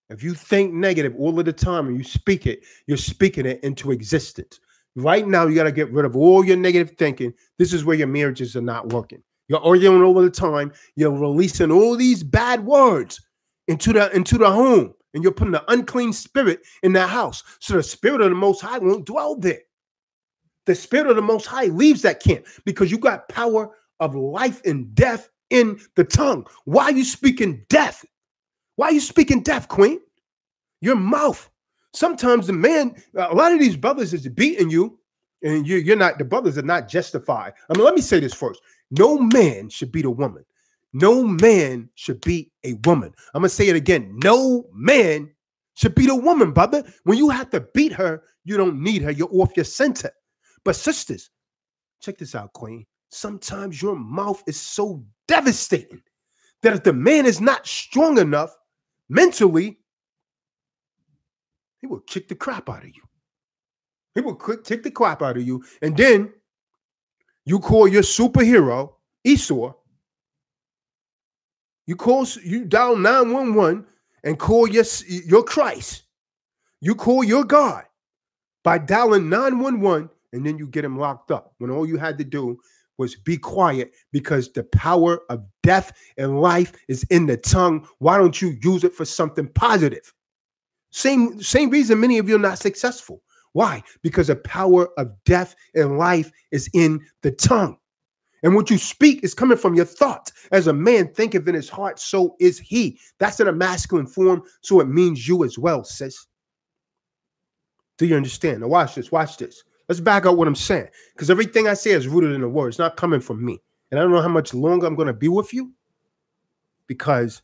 If you think negative all of the time and you speak it, you're speaking it into existence. Right now, you got to get rid of all your negative thinking. This is where your marriages are not working. You're arguing all of the time. You're releasing all these bad words into the home, and you're putting the unclean spirit in the house. So the spirit of the Most High won't dwell there. The spirit of the Most High leaves that camp because you got power of life and death in the tongue. Why are you speaking death? Why are you speaking death, queen? Your mouth. Sometimes the man, a lot of these brothers is beating you, and you're not, the brothers are not justified. I mean, let me say this first. No man should beat a woman. No man should beat a woman. I'm going to say it again. No man should beat a woman, brother. When you have to beat her, you don't need her. You're off your center. But sisters, check this out, queen. Sometimes your mouth is so devastating that if the man is not strong enough mentally, he will kick the crap out of you. He will kick the crap out of you. And then you call your superhero Esau. You dial 911 and call your Christ. You call your God by dialing 911, and then you get him locked up when all you had to do was be quiet, because the power of death and life is in the tongue. Why don't you use it for something positive? Same reason many of you are not successful. Why? Because the power of death and life is in the tongue. And what you speak is coming from your thoughts. As a man thinketh in his heart, so is he. That's in a masculine form, so it means you as well, sis. Do you understand? Now watch this, watch this. Let's back up what I'm saying, because everything I say is rooted in the word. It's not coming from me. And I don't know how much longer I'm going to be with you, because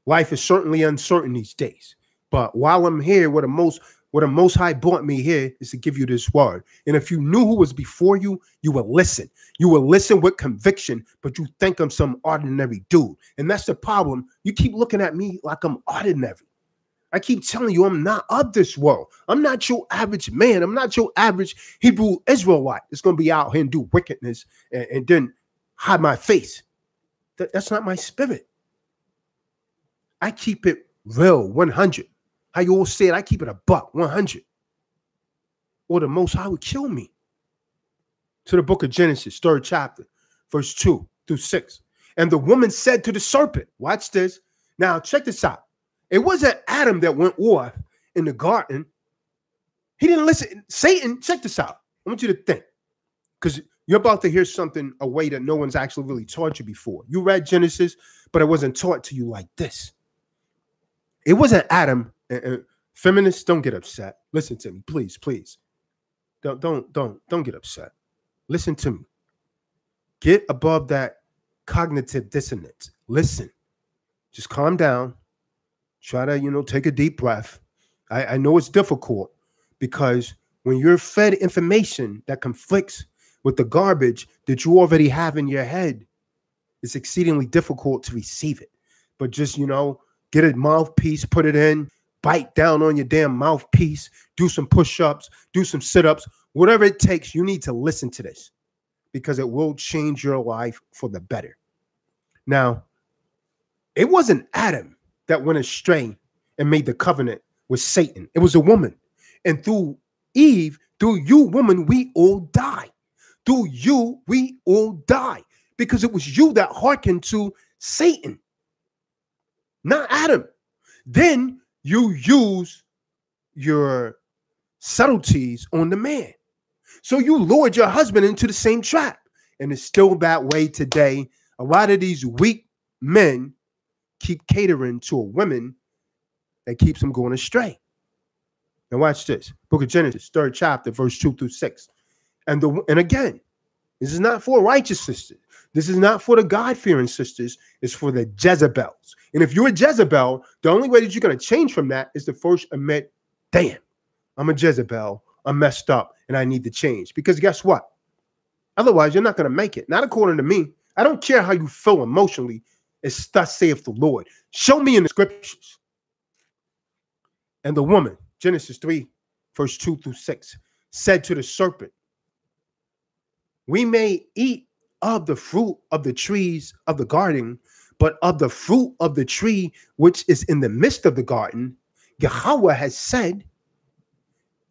life is certainly uncertain these days. But while I'm here, what the Most High brought me here is to give you this word. And if you knew who was before you, you would listen. You would listen with conviction, but you think I'm some ordinary dude. And that's the problem. You keep looking at me like I'm ordinary. I keep telling you I'm not of this world. I'm not your average man. I'm not your average Hebrew Israelite that's going to be out here and do wickedness and then hide my face. That's not my spirit. I keep it real, 100. How you all say it, I keep it a buck, 100. Or the Most High would kill me. To the book of Genesis, 3rd chapter, verse 2 through 6. And the woman said to the serpent, watch this. Now, check this out. It wasn't Adam that went off in the garden. He didn't listen. Satan, check this out. I want you to think, because you're about to hear something, a way that no one's actually really taught you before. You read Genesis, but it wasn't taught to you like this. It wasn't Adam. Feminists, don't get upset. Listen to me, please, please. Don't get upset. Listen to me. Get above that cognitive dissonance. Listen. Just calm down. Try to, take a deep breath. I know it's difficult, because when you're fed information that conflicts with the garbage that you already have in your head, it's exceedingly difficult to receive it. But just, get a mouthpiece, put it in, bite down on your damn mouthpiece, do some push-ups, do some sit-ups, whatever it takes. You need to listen to this, because it will change your life for the better. Now, it wasn't Adam that went astray and made the covenant with Satan. It was a woman. And through Eve, through you, woman, we all die. Through you, we all die, because it was you that hearkened to Satan, not Adam. Then you use your subtleties on the man. So you lured your husband into the same trap. And it's still that way today. A lot of these weak men keep catering to a woman that keeps them going astray. Now watch this. Book of Genesis, 3rd chapter, verse 2 through 6. And again, this is not for righteous sisters. This is not for the God-fearing sisters. It's for the Jezebels. And if you're a Jezebel, the only way that you're going to change from that is to first admit, damn, I'm a Jezebel. I'm messed up and I need to change. Because guess what? Otherwise, you're not going to make it. Not according to me. I don't care how you feel emotionally. It's thus saith the Lord. Show me in the scriptures. And the woman, Genesis 3, verse 2 through 6, said to the serpent, we may eat of the fruit of the trees of the garden, but of the fruit of the tree which is in the midst of the garden, Yahweh has said,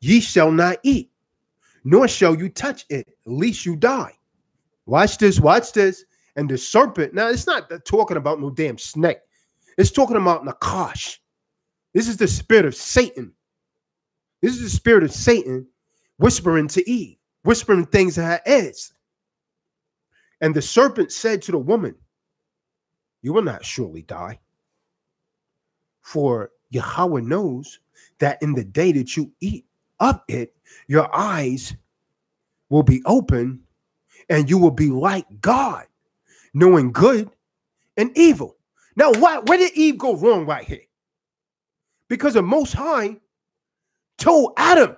ye shall not eat, nor shall you touch it, lest you die. Watch this, watch this. And the serpent, now it's not talking about no damn snake. It's talking about Nakash. This is the spirit of Satan. This is the spirit of Satan whispering to Eve, whispering things in her ears. And the serpent said to the woman, you will not surely die. For Yahweh knows that in the day that you eat of it, your eyes will be open and you will be like God, knowing good and evil. Now, where did Eve go wrong right here? Because the Most High told Adam,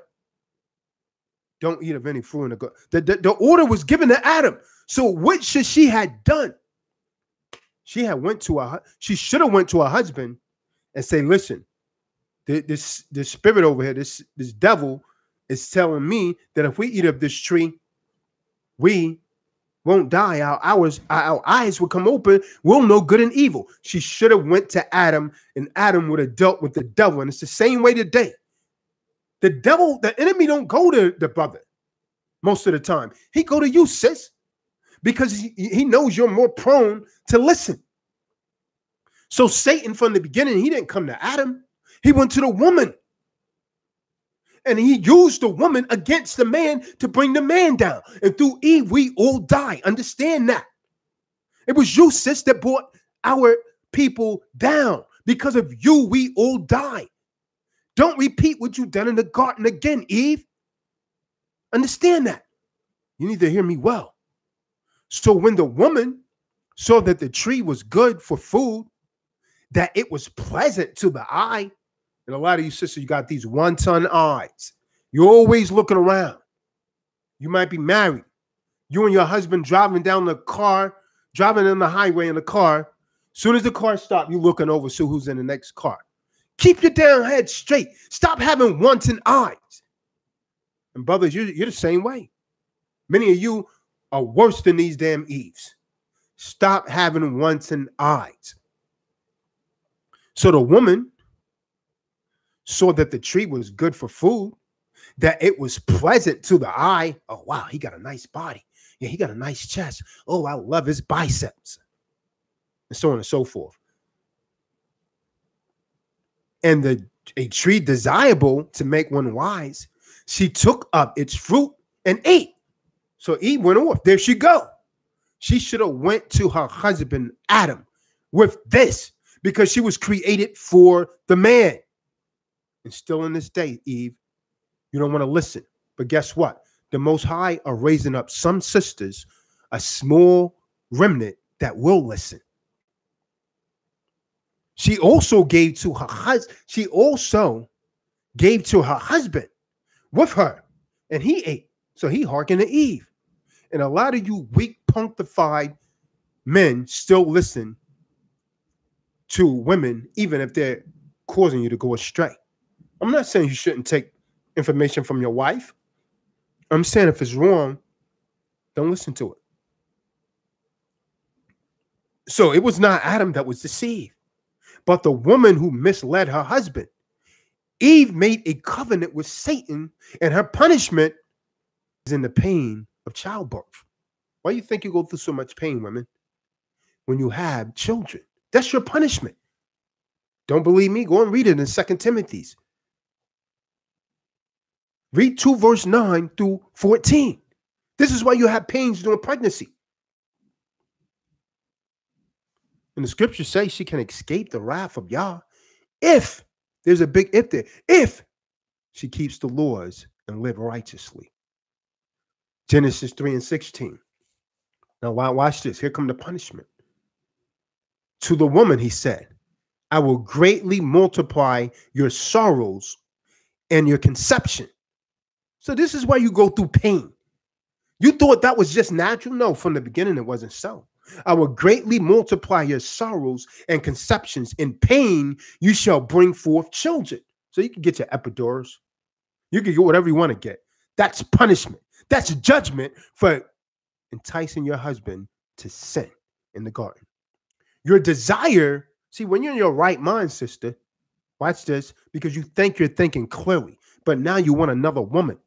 don't eat of any fruit in the garden. The order was given to Adam. So what should she had done? She should have went to her husband and say, listen, this spirit over here, this devil is telling me that if we eat of this tree, we won't die. Our eyes will come open. We'll know good and evil. She should have went to Adam, and Adam would have dealt with the devil. And it's the same way today. The devil, the enemy don't go to the brother most of the time. He go to you, sis, because he knows you're more prone to listen. So Satan, from the beginning, he didn't come to Adam. He went to the woman. And he used the woman against the man to bring the man down. And through Eve, we all die. Understand that. It was you, sis, that brought our people down. Because of you, we all die. Don't repeat what you've done in the garden again, Eve. Understand that. You need to hear me well. So when the woman saw that the tree was good for food, that it was pleasant to the eye, and a lot of you sisters, you got these one-ton eyes. You're always looking around. You might be married. You and your husband driving down the highway in the car. As soon as the car stops, you looking over, see who's in the next car. Keep your damn head straight. Stop having wanton eyes. And brothers, you're the same way. Many of you are worse than these damn Eves. Stop having wanton eyes. So the woman saw that the tree was good for food, that it was pleasant to the eye. Oh, wow, he got a nice body. Yeah, he got a nice chest. Oh, I love his biceps. And so on and so forth. And a tree desirable to make one wise, she took up its fruit and ate. So Eve went off. There she go. She should have went to her husband, Adam, with this, because she was created for the man. And still in this day, Eve, you don't want to listen. But guess what? The Most High are raising up some sisters, a small remnant that will listen. She also gave to her husband. She also gave to her husband with her, and he ate. So he hearkened to Eve. And a lot of you weak, punctified men still listen to women, even if they're causing you to go astray. I'm not saying you shouldn't take information from your wife. I'm saying if it's wrong, don't listen to it. So it was not Adam that was deceived, but the woman who misled her husband. Eve made a covenant with Satan, and her punishment is in the pain of childbirth. Why do you think you go through so much pain, women, when you have children? That's your punishment. Don't believe me? Go and read it in 2 Timothy. Read 2 verse 9 through 14. This is why you have pains during pregnancy. And the scriptures say she can escape the wrath of Yah if, there's a big if there, if she keeps the laws and live righteously. Genesis 3:16. Now watch this. Here come the punishment. To the woman, he said, I will greatly multiply your sorrows and your conception. So this is why you go through pain. You thought that was just natural? No, from the beginning, it wasn't so. I will greatly multiply your sorrows and conceptions. In pain, you shall bring forth children. So you can get your epidurals. You can get whatever you want to get. That's punishment. That's judgment for enticing your husband to sin in the garden. Your desire, see, when you're in your right mind, sister, watch this, because you think you're thinking clearly, but now you want another woman.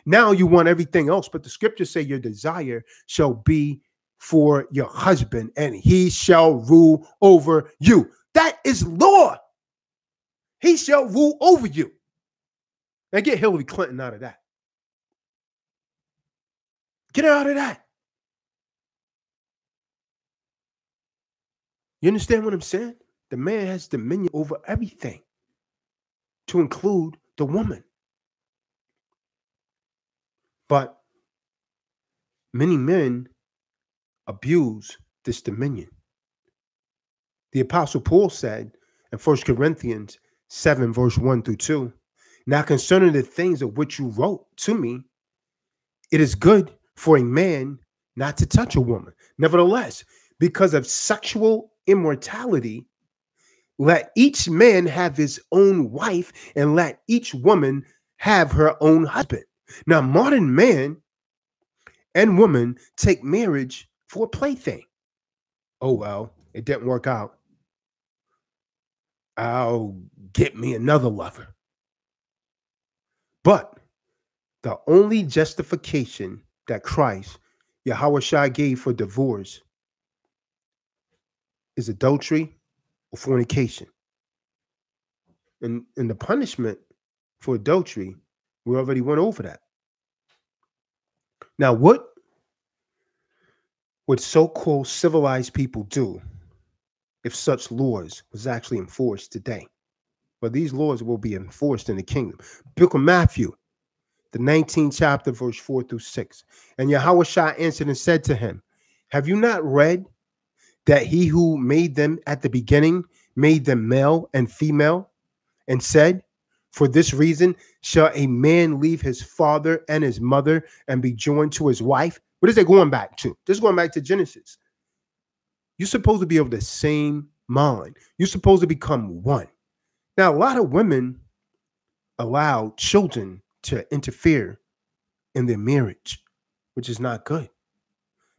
Now you want everything else, but the scriptures say your desire shall be for your husband, and he shall rule over you. That is law. He shall rule over you. Now get Hillary Clinton out of that. Get her out of that. You understand what I'm saying? The man has dominion over everything, to include the woman. But many men abuse this dominion. The Apostle Paul said in 1 Corinthians 7, verse 1 through 2, now concerning the things of which you wrote to me, it is good for a man not to touch a woman. Nevertheless, because of sexual immorality, let each man have his own wife, and let each woman have her own husband. Now, modern man and woman take marriage for a plaything. Oh, well, it didn't work out. I'll get me another lover. But the only justification that Christ, Yahweh Shai, gave for divorce is adultery or fornication. And the punishment for adultery, we already went over that. Now, what would so-called civilized people do if such laws was actually enforced today? Well, these laws will be enforced in the kingdom. Book of Matthew, the 19th chapter, verse 4 through 6. And Yahweh Shai answered and said to him, have you not read that he who made them at the beginning made them male and female, and said, for this reason shall a man leave his father and his mother and be joined to his wife? What is it going back to? This is going back to Genesis. You're supposed to be of the same mind. You're supposed to become one. Now, a lot of women allow children to interfere in their marriage, which is not good.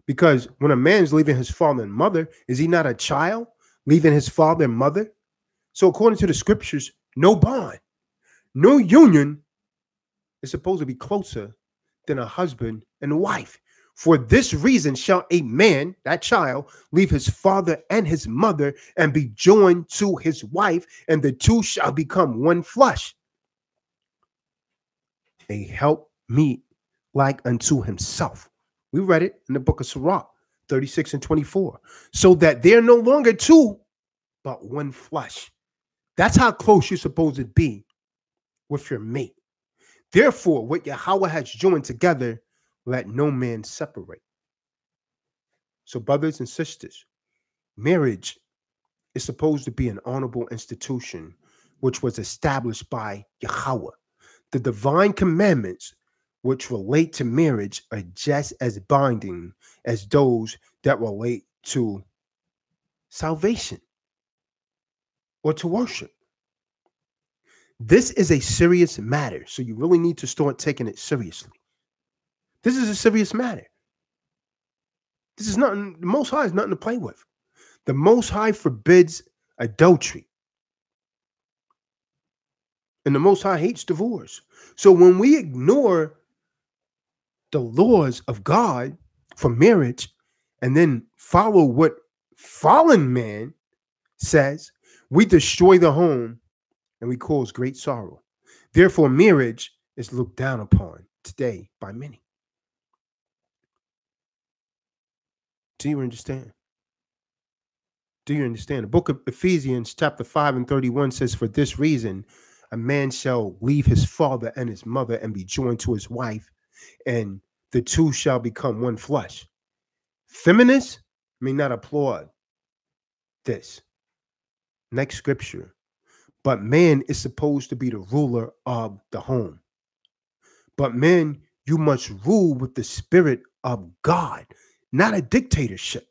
Because when a man's leaving his father and mother, is he not a child leaving his father and mother? So according to the scriptures, no bond, no union is supposed to be closer than a husband and a wife. For this reason shall a man, that child, leave his father and his mother and be joined to his wife, and the two shall become one flesh. A helpmeet like unto himself. We read it in the book of Sirach, 36 and 24. So that they're no longer two, but one flesh. That's how close you're supposed to be with your mate. Therefore, what Yahweh has joined together, let no man separate. So, brothers and sisters, marriage is supposed to be an honorable institution, which was established by Yahweh. The divine commandments which relate to marriage are just as binding as those that relate to salvation or to worship. This is a serious matter, so you really need to start taking it seriously. This is a serious matter. This is nothing, the Most High is nothing to play with. The Most High forbids adultery. And the Most High hates divorce. So when we ignore the laws of God for marriage and then follow what fallen man says, we destroy the home and we cause great sorrow. Therefore, marriage is looked down upon today by many. Do you understand? Do you understand? The book of Ephesians chapter 5 and 31 says, for this reason, a man shall leave his father and his mother and be joined to his wife, and the two shall become one flesh. Feminists may not applaud this. Next scripture. But man is supposed to be the ruler of the home. But men, you must rule with the spirit of God, not a dictatorship.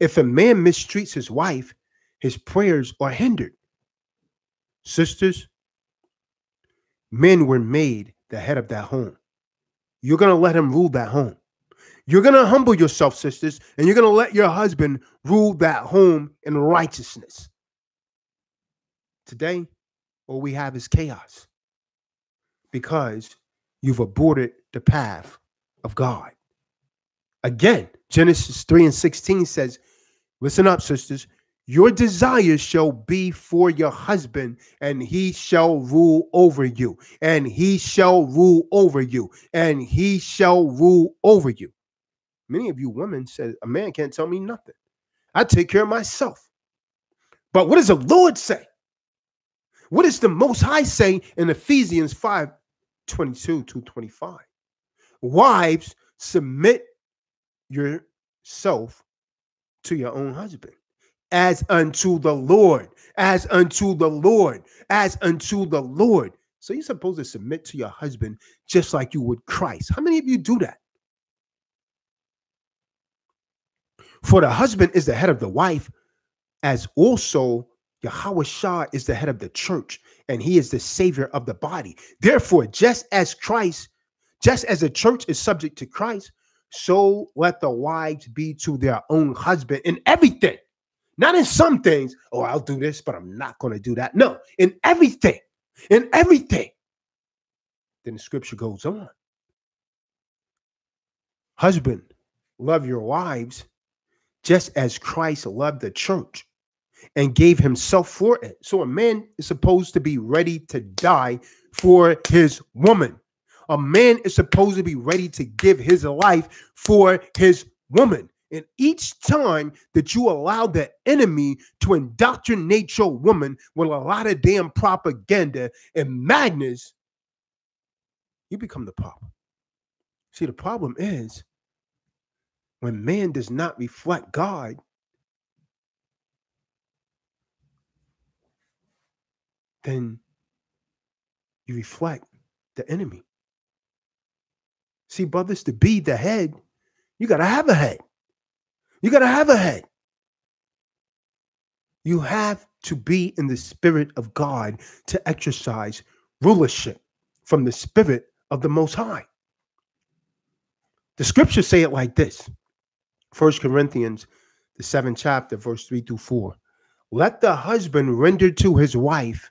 If a man mistreats his wife, his prayers are hindered. Sisters, men were made the head of that home. You're going to let him rule that home. You're going to humble yourself, sisters, and you're going to let your husband rule that home in righteousness. Today, all we have is chaos because you've aborted the path of God. Again, Genesis 3 and 16 says, listen up, sisters, your desires shall be for your husband, and he shall rule over you, and he shall rule over you, and he shall rule over you. Many of you women said, a man can't tell me nothing. I take care of myself. But what does the Lord say? What does the Most High say in Ephesians 5:22-25? Wives, submit yourself to your own husband, as unto the Lord, as unto the Lord, as unto the Lord. So you're supposed to submit to your husband just like you would Christ. How many of you do that? For the husband is the head of the wife, as also Yahweh Shah is the head of the church, and he is the savior of the body. Therefore, just as the church is subject to Christ, so let the wives be to their own husband in everything. Not in some things. Oh, I'll do this, but I'm not going to do that. No, in everything. In everything. Then the scripture goes on. Husband, love your wives just as Christ loved the church and gave himself for it. So a man is supposed to be ready to die for his woman. A man is supposed to be ready to give his life for his woman. And each time that you allow the enemy to indoctrinate your woman with a lot of damn propaganda and madness, you become the problem. See, the problem is when man does not reflect God, then you reflect the enemy. See, brothers, to be the head, you got to have a head. You got to have a head. You have to be in the spirit of God to exercise rulership from the spirit of the Most High. The scriptures say it like this. 1 Corinthians, the 7th chapter, verse 3-4. Let the husband render to his wife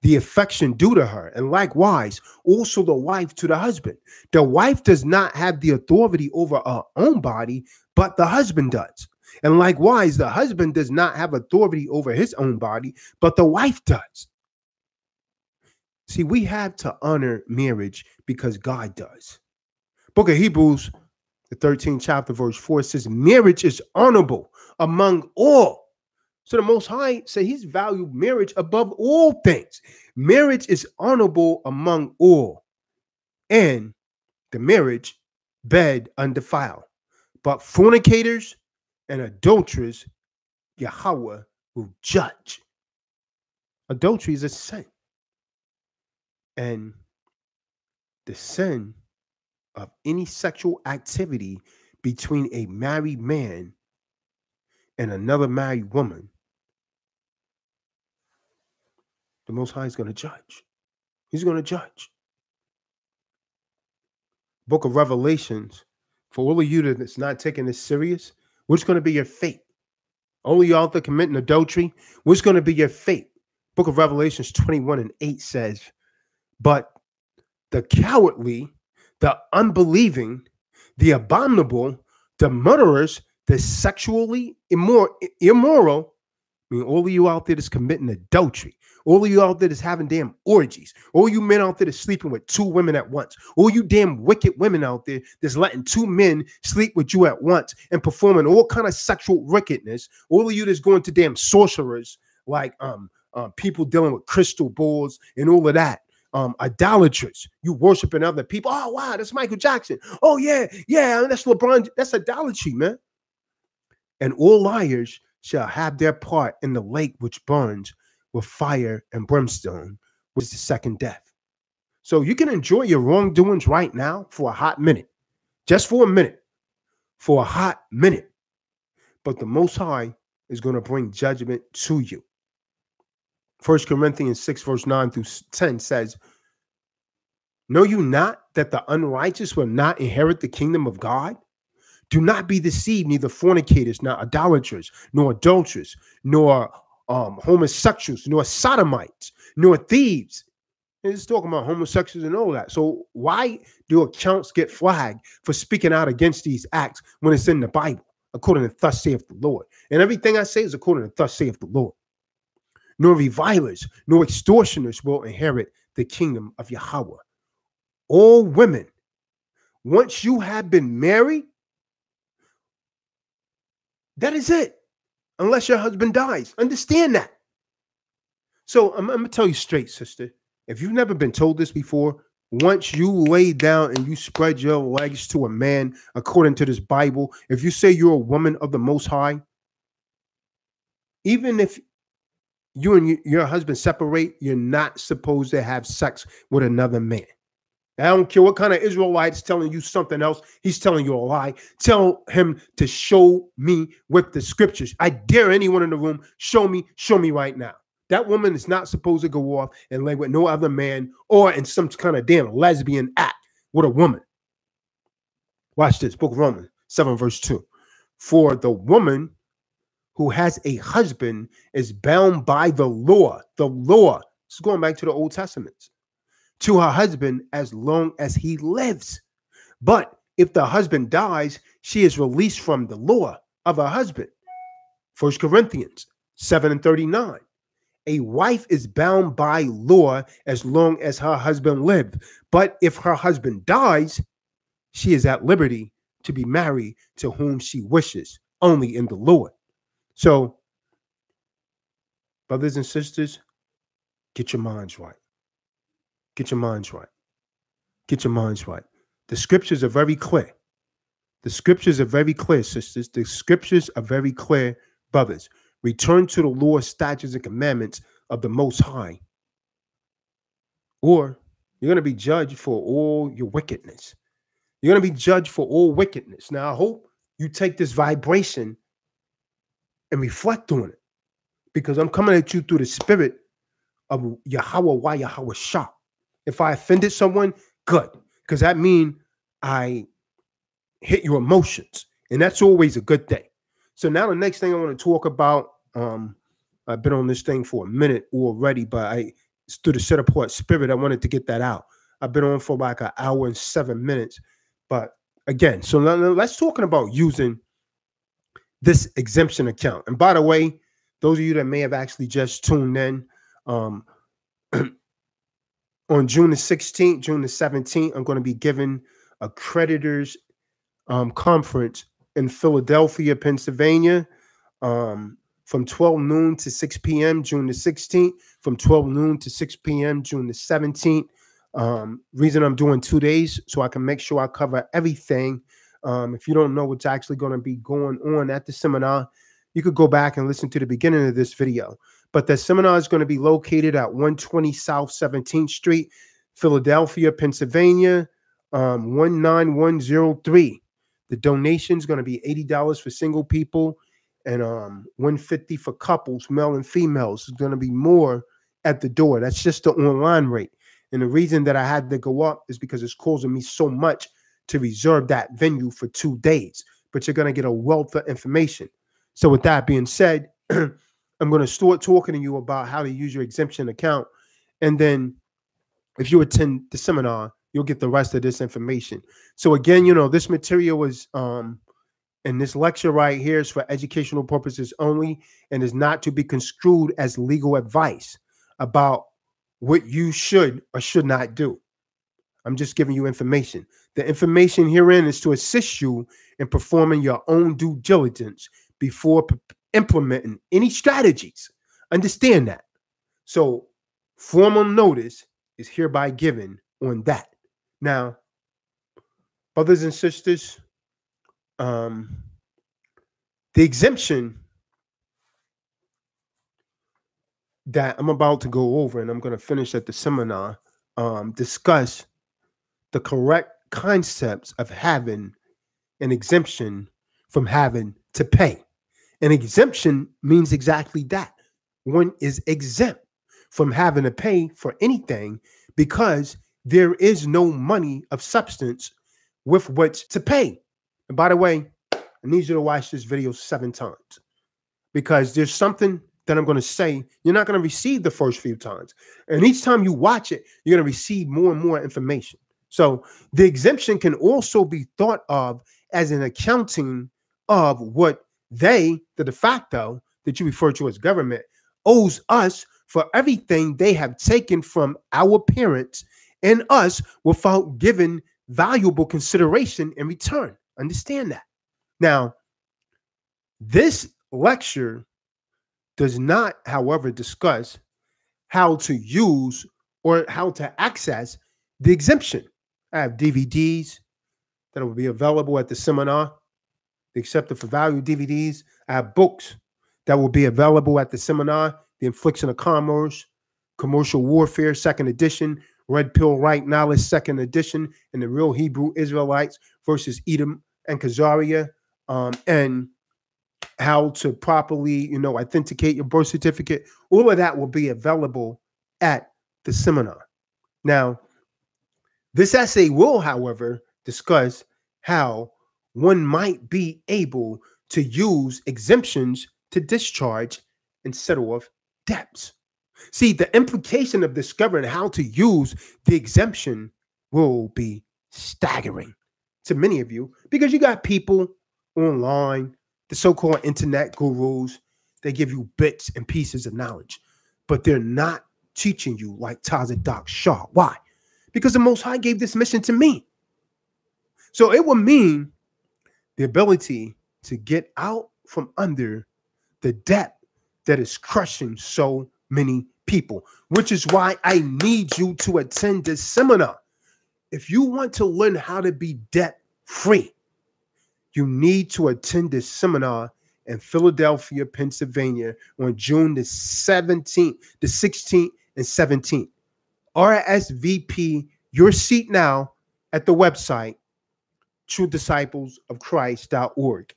the affection due to her, and likewise also the wife to the husband. The wife does not have the authority over her own body, but the husband does. And likewise, the husband does not have authority over his own body, but the wife does. See, we have to honor marriage because God does. Book of Hebrews, the 13th chapter, verse 4 says, marriage is honorable among all. So the Most High said he's valued marriage above all things. Marriage is honorable among all, and the marriage bed undefiled. But fornicators and adulterers, Yahweh will judge. Adultery is a sin. And the sin of any sexual activity between a married man and another married woman, the Most High is going to judge. He's going to judge. Book of Revelations, for all of you that's not taking this serious, what's going to be your fate? Only y'all that committing adultery, what's going to be your fate? Book of Revelations 21:8 says, but the cowardly, the unbelieving, the abominable, the murderers, the sexually immoral, I mean, all of you out there that's committing adultery, all of you out there that's having damn orgies, all you men out there that's sleeping with 2 women at once, all you damn wicked women out there that's letting 2 men sleep with you at once and performing all kind of sexual wickedness, all of you that's going to damn sorcerers like people dealing with crystal balls and all of that, idolaters, you worshiping other people. Oh wow, that's Michael Jackson. Oh yeah, that's LeBron. That's idolatry, man. And all liars shall have their part in the lake which burns with fire and brimstone, which is the second death. So you can enjoy your wrongdoings right now for a hot minute, just for a minute, for a hot minute. But the Most High is going to bring judgment to you. 1 Corinthians 6, verse 9-10 says, know you not that the unrighteous will not inherit the kingdom of God? Do not be deceived, neither fornicators, nor idolaters, nor adulterers, nor homosexuals, nor sodomites, nor thieves. It's talking about homosexuals and all that. So why do accounts get flagged for speaking out against these acts when it's in the Bible, according to thus saith the Lord? And everything I say is according to thus saith the Lord. Nor revilers, nor extortioners will inherit the kingdom of Yahweh. All women, once you have been married, that is it. unless your husband dies. Understand that. So I'm going to tell you straight, sister. If you've never been told this before, once you lay down and you spread your legs to a man, according to this Bible, if you say you're a woman of the Most High, even if you and your husband separate, you're not supposed to have sex with another man. I don't care what kind of Israelite's telling you something else. He's telling you a lie. Tell him to show me with the scriptures. I dare anyone in the room, show me right now. That woman is not supposed to go off and lay with no other man or in some kind of damn lesbian act with a woman. Watch this, Book of Romans 7 verse 2. For the woman who has a husband is bound by the law. The law. This is going back to the Old Testament. To her husband as long as he lives. But if the husband dies, she is released from the law of her husband. 1 Corinthians 7:39. A wife is bound by law as long as her husband lives. But if her husband dies, she is at liberty to be married to whom she wishes, only in the Lord. So, brothers and sisters, get your minds right. Get your minds right. Get your minds right. The scriptures are very clear. The scriptures are very clear, sisters. The scriptures are very clear, brothers. Return to the law, statutes, and commandments of the Most High, or you're going to be judged for all your wickedness. You're going to be judged for all wickedness. Now, I hope you take this vibration and reflect on it, because I'm coming at you through the spirit of Yahweh, Yahweh Shah. If I offended someone, good, because that means I hit your emotions, and that's always a good thing. So now the next thing I want to talk about, I've been on this thing for a minute already, but through the set apart spirit, I wanted to get that out. I've been on for like 1 hour and 7 minutes. But again, so let's talking about using this exemption account. And by the way, those of you that may have actually just tuned in, on June the 16th, June the 17th, I'm going to be giving a creditors conference in Philadelphia, Pennsylvania, from 12 noon to 6 p.m. June the 16th, from 12 noon to 6 p.m. June the 17th. Reason I'm doing 2 days, so I can make sure I cover everything. If you don't know what's actually going to be going on at the seminar, you could go back and listen to the beginning of this video. But the seminar is going to be located at 120 South 17th Street, Philadelphia, Pennsylvania, 19103. The donation is going to be $80 for single people and $150 for couples, male and females. It's going to be more at the door. That's just the online rate. And the reason that I had to go up is because it's causing me so much to reserve that venue for 2 days. But you're going to get a wealth of information. So with that being said, I'm going to start talking to you about how to use your exemption account. And then if you attend the seminar, you'll get the rest of this information. So again, you know, this material is and this lecture right here is for educational purposes only and is not to be construed as legal advice about what you should or should not do. I'm just giving you information. The information herein is to assist you in performing your own due diligence before implementing any strategies. Understand that. So formal notice is hereby given on that. Now, brothers and sisters, the exemption that I'm about to go over, and I'm going to finish at the seminar, discuss the correct concepts of having an exemption from having to pay. An exemption means exactly that. One is exempt from having to pay for anything because there is no money of substance with which to pay. And by the way, I need you to watch this video 7 times because there's something that I'm going to say you're not going to receive the first few times. And each time you watch it, you're going to receive more and more information. So the exemption can also be thought of as an accounting of what they, the de facto that you refer to as government, owes us for everything they have taken from our parents and us without giving valuable consideration in return. Understand that. Now, this lecture does not, however, discuss how to use or how to access the exemption. I have DVDs that will be available at the seminar, the Accepted for Value DVDs. I have books that will be available at the seminar, The Infliction of Commerce, Commercial Warfare, 2nd edition, Red Pill Right Knowledge, 2nd edition, and the Real Hebrew Israelites versus Edom and Khazariah, and how to properly, authenticate your birth certificate. All of that will be available at the seminar. Now, this essay will, however, discuss how one might be able to use exemptions to discharge and settle off debts. See, the implication of discovering how to use the exemption will be staggering to many of you, because you got people online, the so-called internet gurus, they give you bits and pieces of knowledge, but they're not teaching you like Tazadaq WILL. Why? Because the Most High gave this mission to me. So it will mean the ability to get out from under the debt that is crushing so many people, which is why I need you to attend this seminar. If you want to learn how to be debt-free, you need to attend this seminar in Philadelphia, Pennsylvania on June the 17th, the 16th, and 17th. RSVP your seat now at the website, truedisciplesofchrist.org.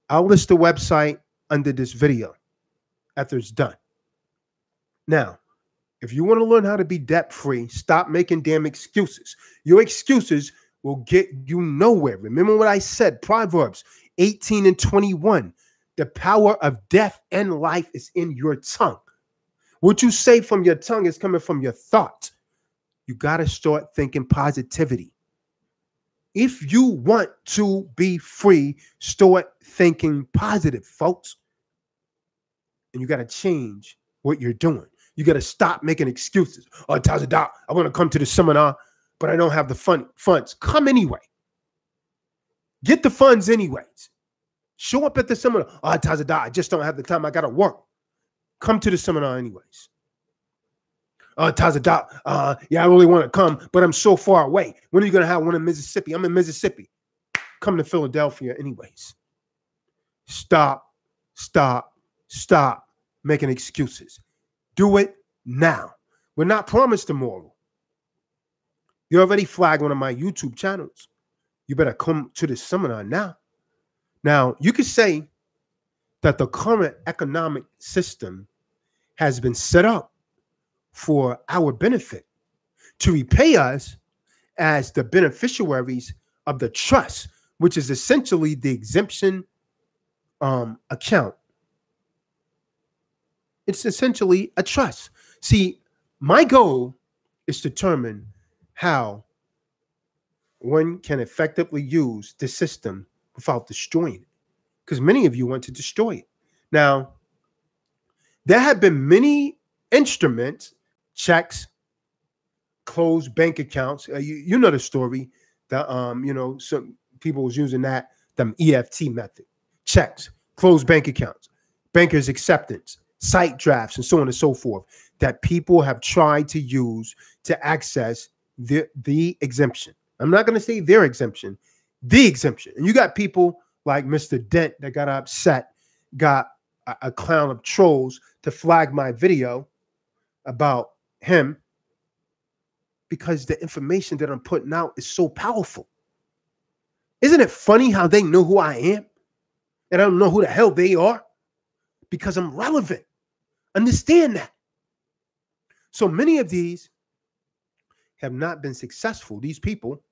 I'll list the website under this video after it's done. Now, if you want to learn how to be debt-free, stop making damn excuses. Your excuses will get you nowhere. Remember what I said, Proverbs 18 and 21. The power of death and life is in your tongue. What you say from your tongue is coming from your thoughts. You got to start thinking positivity. If you want to be free, start thinking positive, folks. And you got to change what you're doing. You got to stop making excuses. Oh, Tazadaq, I want to come to the seminar, but I don't have the funds. Come anyway. Get the funds anyways. Show up at the seminar. Oh, Tazadaq, I just don't have the time. I got to work. Come to the seminar anyways. Oh, Tazadaq, yeah, I really want to come, but I'm so far away. When are you going to have one in Mississippi? I'm in Mississippi. Come to Philadelphia anyways. Stop making excuses. Do it now. We're not promised tomorrow. You already flagged one of my YouTube channels. You better come to the seminar now. Now, you could say that the current economic system has been set up for our benefit, to repay us as the beneficiaries of the trust, which is essentially the exemption account. It's essentially a trust. See, my goal is to determine how one can effectively use the system without destroying it, because many of you want to destroy it. Now, there have been many instruments, checks, closed bank accounts. You know the story that some people was using that EFT method, checks, closed bank accounts, banker's acceptance, site drafts, and so on and so forth, that people have tried to use to access the exemption. I'm not going to say their exemption, the exemption. And you got people like Mr. Dent that got upset, got a clown of trolls to flag my video about him, because the information that I'm putting out is so powerful. Isn't it funny how they know who I am and I don't know who the hell they are? Because I'm relevant. Understand that. So many of these have not been successful, these people,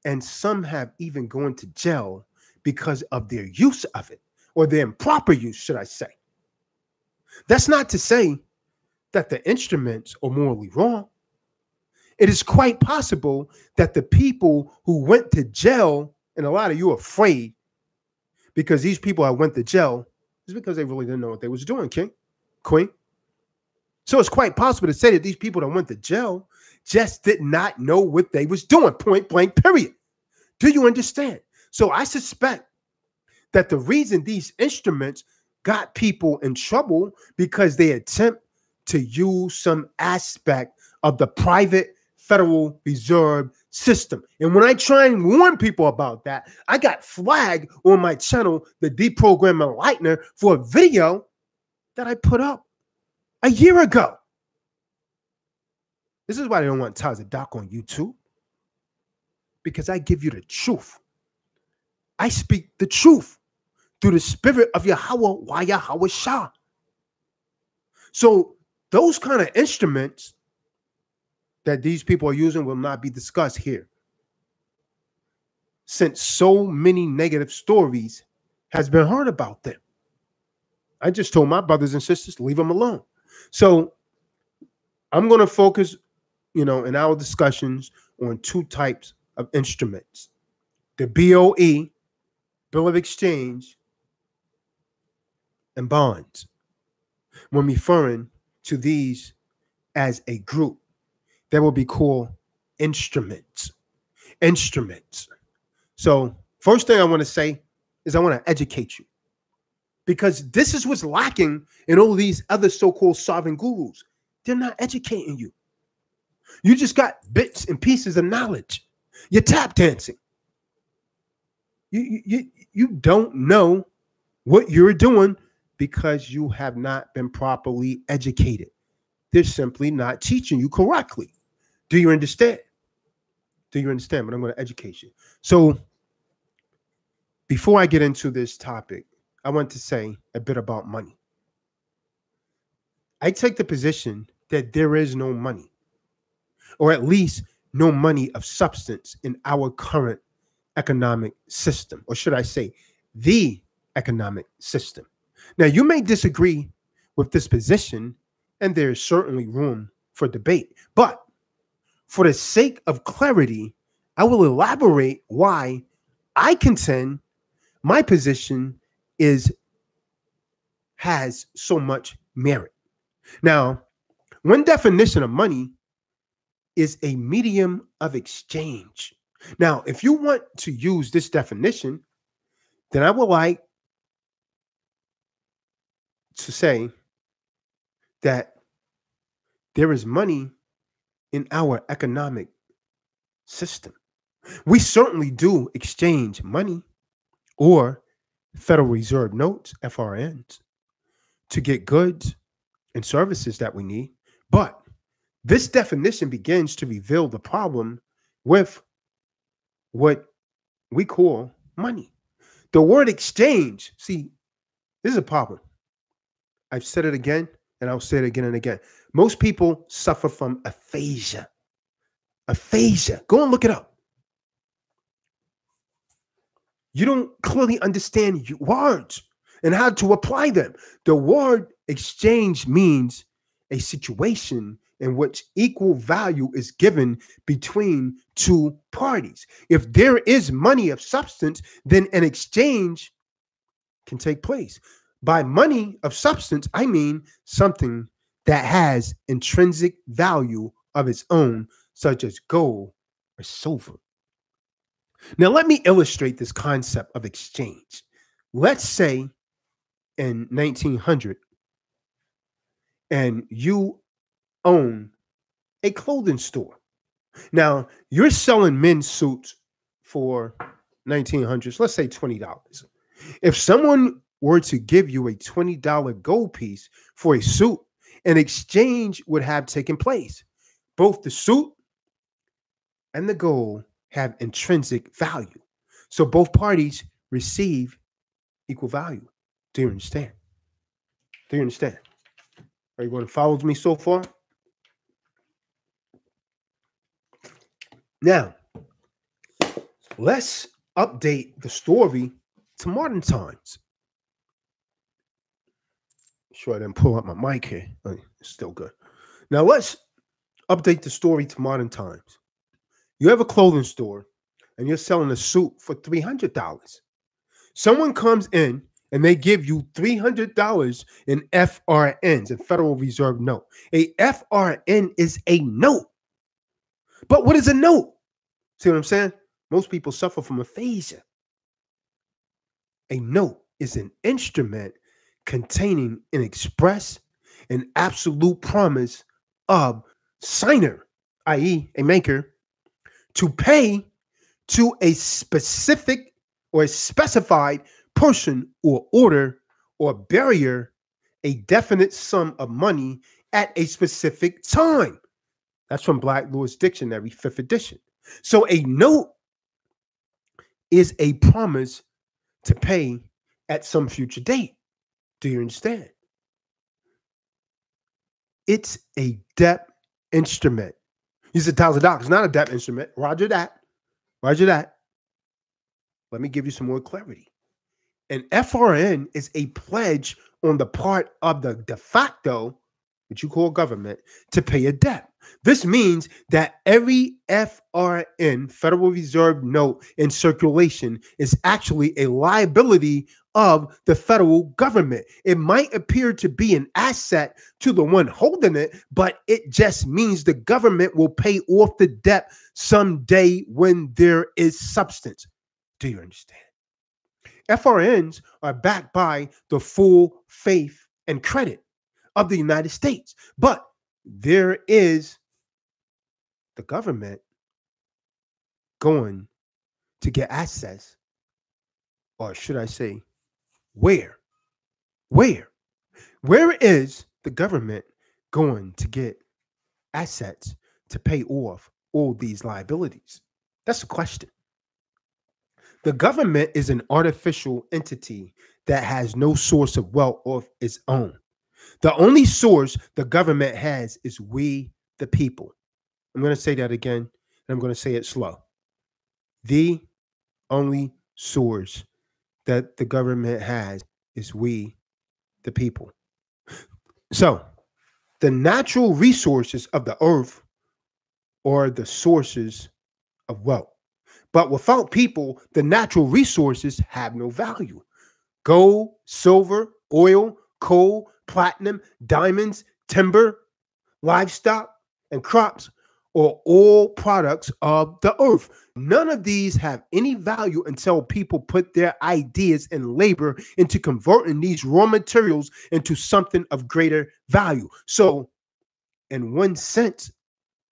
and some have even gone to jail because of their use of it, or their improper use, should I say. That's not to say that the instruments are morally wrong. It is quite possible that the people who went to jail, and a lot of you are afraid because these people that went to jail, is because they really didn't know what they was doing, King, Queen. So it's quite possible to say that these people that went to jail just did not know what they was doing, point blank, period. Do you understand? So I suspect that the reason these instruments got people in trouble because they attempt to use some aspect of the private Federal Reserve System. And when I try and warn people about that, I got flagged on my channel, The Deprogram Enlightener, for a video that I put up a year ago. This is why they don't want Tazadaq on YouTube, because I give you the truth. I speak the truth through the spirit of Yahweh, why Yahweh Shah. So those kind of instruments that these people are using will not be discussed here, since so many negative stories has been heard about them. I just told my brothers and sisters, leave them alone. So I'm going to focus, in our discussions on two types of instruments: the BOE, Bill of Exchange, and bonds, when referring to these as a group that will be called instruments. Instruments. So first thing I want to say is I want to educate you, because this is what's lacking in all these other so-called sovereign gurus. They're not educating you. You just got bits and pieces of knowledge. You're tap dancing. You don't know what you're doing because you have not been properly educated. They're simply not teaching you correctly. Do you understand? Do you understand? But I'm going to educate you. So before I get into this topic, I want to say a bit about money. I take the position that there is no money, or at least no money of substance in our current economic system, or should I say the economic system. Now, you may disagree with this position, and there is certainly room for debate, but for the sake of clarity, I will elaborate why I contend my position has so much merit. Now, one definition of money is a medium of exchange. Now, if you want to use this definition, then I would like to say that there is money in our economic system. We certainly do exchange money or Federal Reserve notes, FRNs, to get goods and services that we need. But this definition begins to reveal the problem with what we call money. The word exchange, see, this is a problem. I've said it again, and I'll say it again and again. Most people suffer from aphasia. Aphasia. Go and look it up. You don't clearly understand words and how to apply them. The word exchange means a situation in which equal value is given between two parties. If there is money of substance, then an exchange can take place. By money of substance, I mean something that has intrinsic value of its own, such as gold or silver. Now, let me illustrate this concept of exchange. Let's say in 1900, and you own a clothing store. Now, you're selling men's suits for 1900s, let's say $20. If someone were to give you a $20 gold piece for a suit, an exchange would have taken place. Both the suit and the gold have intrinsic value. So both parties receive equal value. Do you understand? Do you understand? Everyone follows me so far? Now, let's update the story to modern times. Sure, I didn't pull up my mic here. Oh, it's still good. Now, let's update the story to modern times. You have a clothing store and you're selling a suit for $300. Someone comes in and they give you $300 in FRNs, in Federal Reserve note. A FRN is a note. But what is a note? See what I'm saying? Most people suffer from aphasia. A note is an instrument containing an express and absolute promise of signer, i.e., a maker, to pay to a specific or a specified person or order or barrier a definite sum of money at a specific time. That's from Black Lewis Dictionary, 5th edition. So a note is a promise to pay at some future date. Do you understand? It's a debt instrument. You said Tazadaq is not a debt instrument. Roger that. Roger that. Let me give you some more clarity. An FRN is a pledge on the part of the de facto, which you call government, to pay a debt. This means that every FRN, Federal Reserve note in circulation, is actually a liability of the federal government. It might appear to be an asset to the one holding it, but it just means the government will pay off the debt someday when there is substance. Do you understand? FRNs are backed by the full faith and credit of the United States. But there is the government going to get access, or should I say, where is the government going to get assets to pay off all these liabilities? That's the question. The government is an artificial entity that has no source of wealth of its own. The only source the government has is we, the people. I'm going to say that again, and I'm going to say it slow. The only source that the government has is we, the people. So, the natural resources of the earth are the sources of wealth. But without people, the natural resources have no value. Gold, silver, oil, coal, platinum, diamonds, timber, livestock, and crops are all products of the earth. None of these have any value until people put their ideas and labor into converting these raw materials into something of greater value. So, in one sense,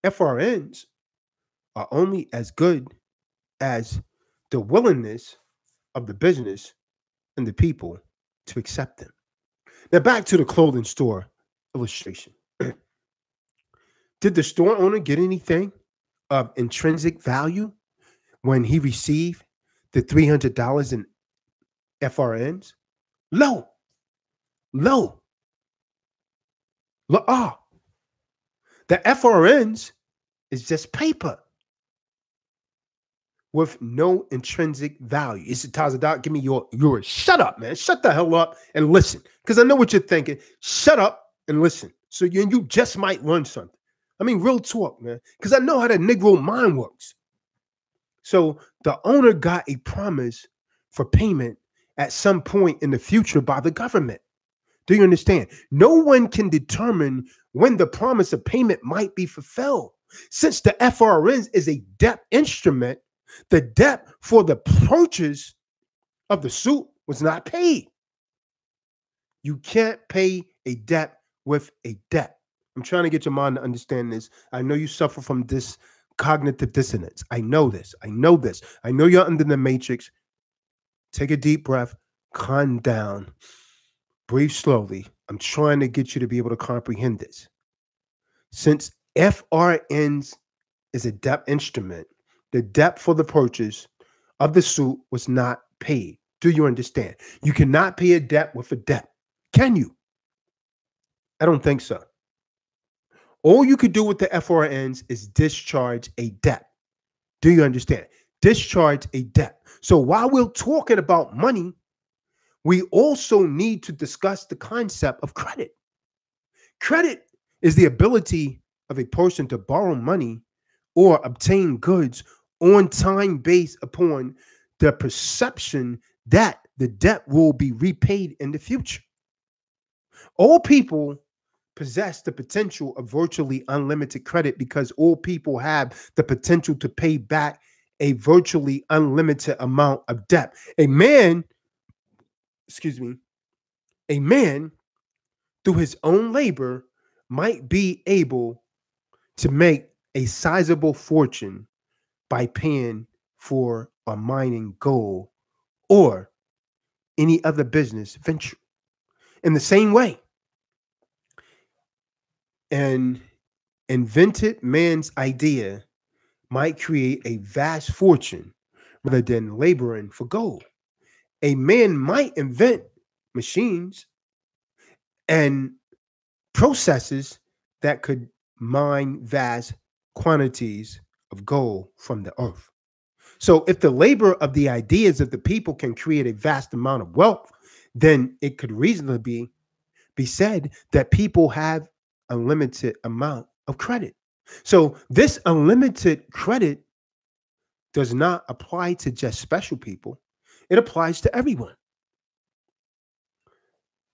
FRNs are only as good as the willingness of the business and the people to accept them. Now, back to the clothing store illustration. Did the store owner get anything of intrinsic value when he received the $300 in FRNs? Low. The FRNs is just paper with no intrinsic value. It's a Tazadaq, give me yours. Shut up, man. Shut the hell up and listen. Because I know what you're thinking. Shut up and listen. So you just might learn something. I mean, real talk, man. Because I know how the Negro mind works. So the owner got a promise for payment at some point in the future by the government. Do you understand? No one can determine when the promise of payment might be fulfilled. Since the FRNs is a debt instrument, the debt for the purchase of the suit was not paid. You can't pay a debt with a debt. I'm trying to get your mind to understand this. I know you suffer from this cognitive dissonance. I know this. I know you're under the matrix. Take a deep breath. Calm down. Breathe slowly. I'm trying to get you to be able to comprehend this. Since FRNs is a debt instrument, the debt for the purchase of the suit was not paid. Do you understand? You cannot pay a debt with a debt. Can you? I don't think so. All you could do with the FRNs is discharge a debt. Do you understand? Discharge a debt. So while we're talking about money, we also need to discuss the concept of credit. Credit is the ability of a person to borrow money or obtain goods on time based upon the perception that the debt will be repaid in the future. All people possess the potential of virtually unlimited credit because all people have the potential to pay back a virtually unlimited amount of debt. A man excuse me, a man through his own labor might be able to make a sizable fortune by paying for a mining gold or any other business venture. In the same way, an invented man's idea might create a vast fortune rather than laboring for gold. A man might invent machines and processes that could mine vast quantities of gold from the earth. So, if the labor of the ideas of the people can create a vast amount of wealth, then it could reasonably be said that people have a limited amount of credit. So, this unlimited credit does not apply to just special people, it applies to everyone.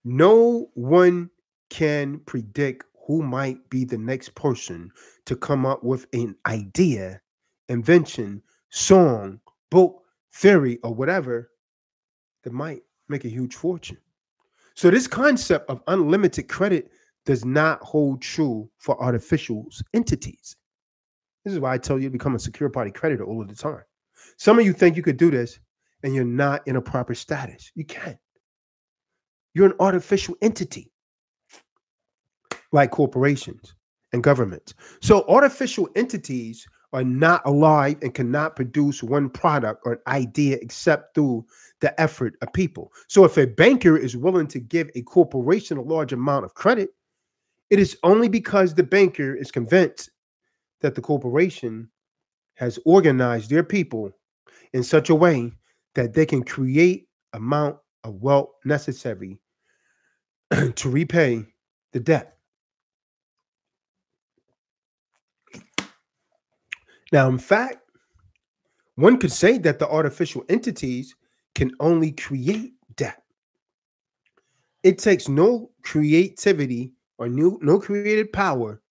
No one can predict who might be the next person to come up with an idea, invention, song, book, theory, or whatever that might make a huge fortune. So, this concept of unlimited credit does not hold true for artificial entities. This is why I tell you to become a secure party creditor all of the time. Some of you think you could do this and you're not in a proper status. You can't. You're an artificial entity like corporations and governments. So artificial entities are not alive and cannot produce one product or idea except through the effort of people. So if a banker is willing to give a corporation a large amount of credit, it is only because the banker is convinced that the corporation has organized their people in such a way that they can create amount of wealth necessary to repay the debt. Now, in fact, one could say that the artificial entities can only create debt. It takes no creativity or no creative power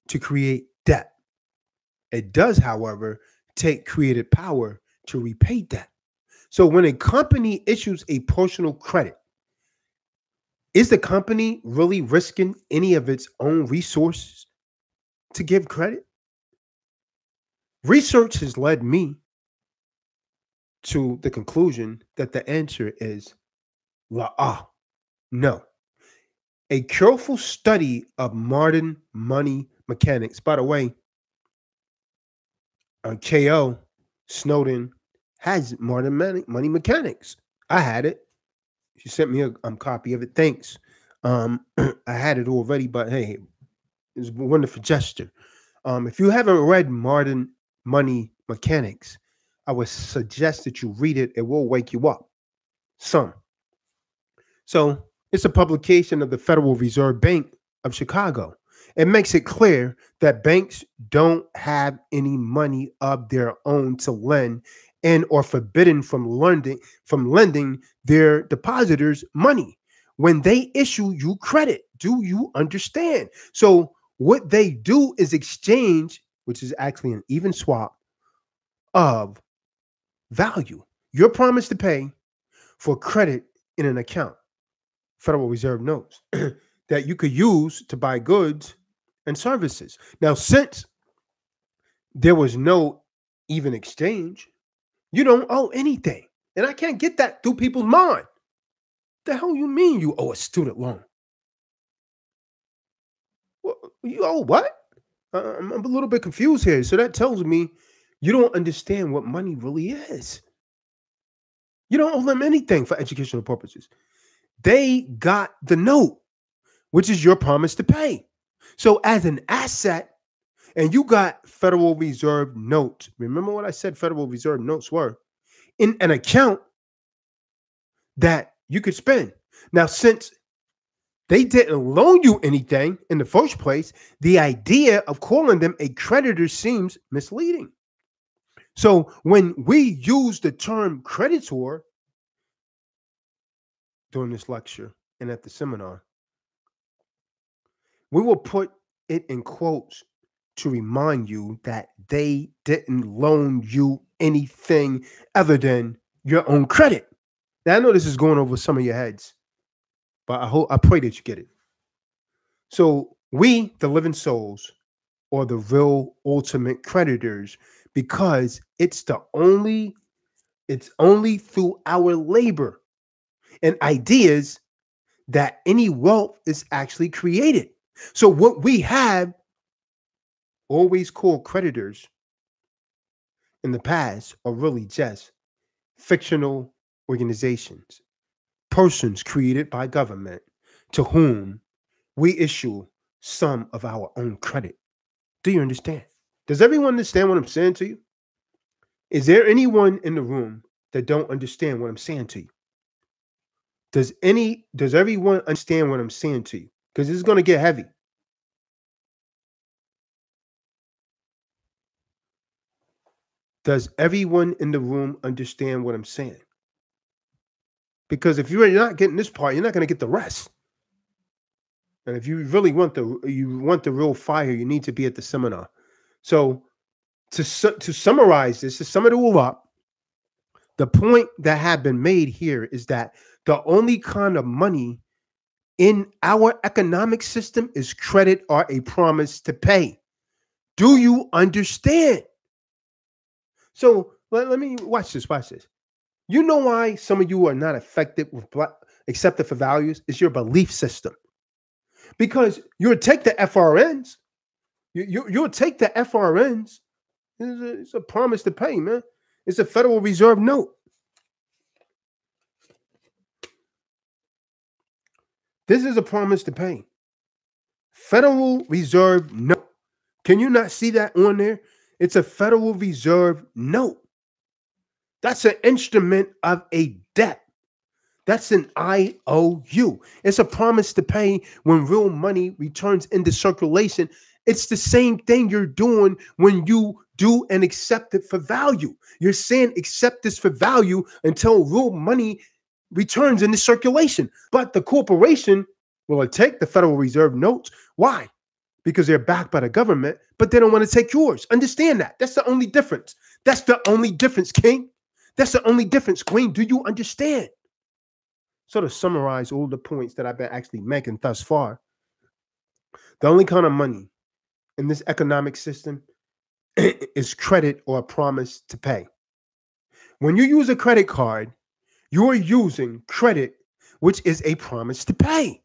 to create debt. It does, however, take creative power to repay debt. So when a company issues a personal credit, is the company really risking any of its own resources to give credit? Research has led me to the conclusion that the answer is no. A careful study of modern money mechanics. By the way, KO Snowden has modern money mechanics. I had it. She sent me a copy of it. Thanks. I had it already, but hey, it was a wonderful gesture. If you haven't read Modern Money Mechanics, I would suggest that you read it. It will wake you up some. So it's a publication of the Federal Reserve Bank of Chicago. It makes it clear that banks don't have any money of their own to lend and are forbidden from lending their depositors money when they issue you credit. Do you understand? So what they do is exchange, which is actually an even swap of value. Your promise to pay for credit in an account, Federal Reserve notes, that you could use to buy goods and services. Now, since there was no even exchange, you don't owe anything. And I can't get that through people's mind. The hell you mean you owe a student loan? Well, you owe what? I'm a little bit confused here. So that tells me you don't understand what money really is. You don't owe them anything for educational purposes. They got the note, which is your promise to pay. So as an asset, and you got Federal Reserve notes. Remember what I said Federal Reserve notes were? In an account that you could spend. Now, since they didn't loan you anything in the first place, the idea of calling them a creditor seems misleading. So when we use the term creditor during this lecture and at the seminar, we will put it in quotes to remind you that they didn't loan you anything other than your own credit. Now, I know this is going over some of your heads, but I pray that you get it. So we, the living souls, are the real ultimate creditors, because it's only through our labor and ideas that any wealth is actually created. So what we have always called creditors in the past are really just fictional organizations, persons created by government to whom we issue some of our own credit. Do you understand? Does everyone understand what I'm saying to you? Is there anyone in the room that don't understand what I'm saying to you? Does everyone understand what I'm saying to you? Because this is going to get heavy. Does everyone in the room understand what I'm saying? Because if you're not getting this part, you're not going to get the rest. And if you really want the real fire, you need to be at the seminar. So to summarize this, to sum it all up, the point that had been made here is that the only kind of money in our economic system is credit or a promise to pay. Do you understand? So let me watch this. Watch this. You know why some of you are not affected with accepted for values? It's your belief system. Because you'll take the FRNs. You'll take the FRNs. It's a promise to pay, man. It's a Federal Reserve note. This is a promise to pay. Federal Reserve note. Can you not see that on there? It's a Federal Reserve note. That's an instrument of a debt. That's an IOU. It's a promise to pay when real money returns into circulation. It's the same thing you're doing when you do and accept it for value. You're saying accept this for value until real money returns into circulation. But the corporation will take the Federal Reserve notes. Why? Because they're backed by the government, but they don't want to take yours. Understand that. That's the only difference. That's the only difference, King. That's the only difference, Queen. Do you understand? So to summarize all the points that I've been actually making thus far, the only kind of money in this economic system is credit or a promise to pay. When you use a credit card, you're using credit, which is a promise to pay.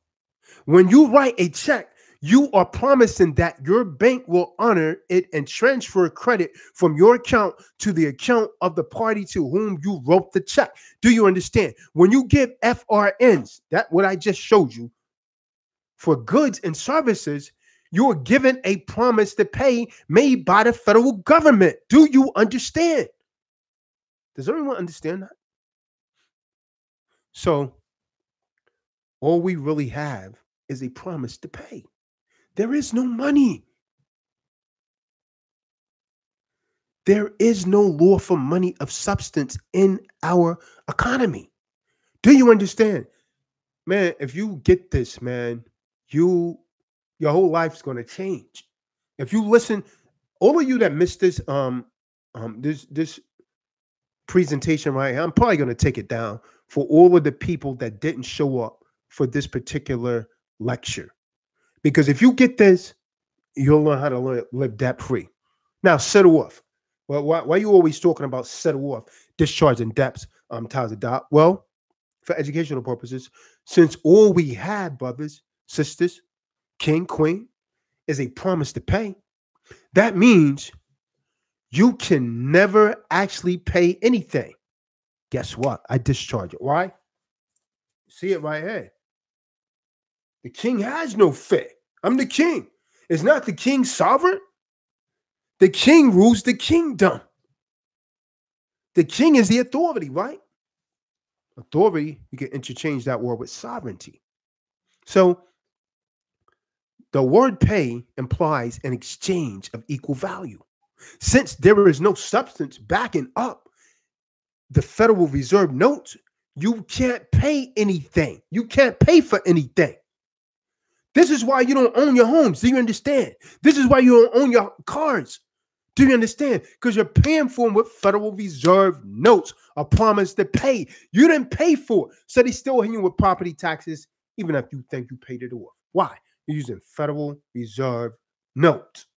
When you write a check, you are promising that your bank will honor it and transfer credit from your account to the account of the party to whom you wrote the check. Do you understand? When you give FRNs, that what I just showed you, for goods and services, you're given a promise to pay made by the federal government. Do you understand? Does everyone understand that? So all we really have is a promise to pay. There is no money. There is no law for money of substance in our economy. Do you understand? Man, if you get this, man, your whole life's going to change. If you listen, all of you that missed this this presentation right here, I'm probably going to take it down for all of the people that didn't show up for this particular lecture. Because if you get this, you'll learn how to live debt-free. Now, settle off. Well, why are you always talking about settle off, discharging debts, Tazadaq? Well, for educational purposes, since all we have, brothers, sisters, king, queen, is a promise to pay, that means you can never actually pay anything. Guess what? I discharge it. Why? See it right here. The king has no fit. I'm the king. Is not the king sovereign? The king rules the kingdom. The king is the authority, right? Authority, you can interchange that word with sovereignty. So the word pay implies an exchange of equal value. Since there is no substance backing up the Federal Reserve notes, you can't pay anything. You can't pay for anything. This is why you don't own your homes. Do you understand? This is why you don't own your cars. Do you understand? Because you're paying for them with Federal Reserve notes, a promise to pay. You didn't pay for it. So they still hit you with property taxes, even if you think you paid it off. Why? You're using Federal Reserve notes.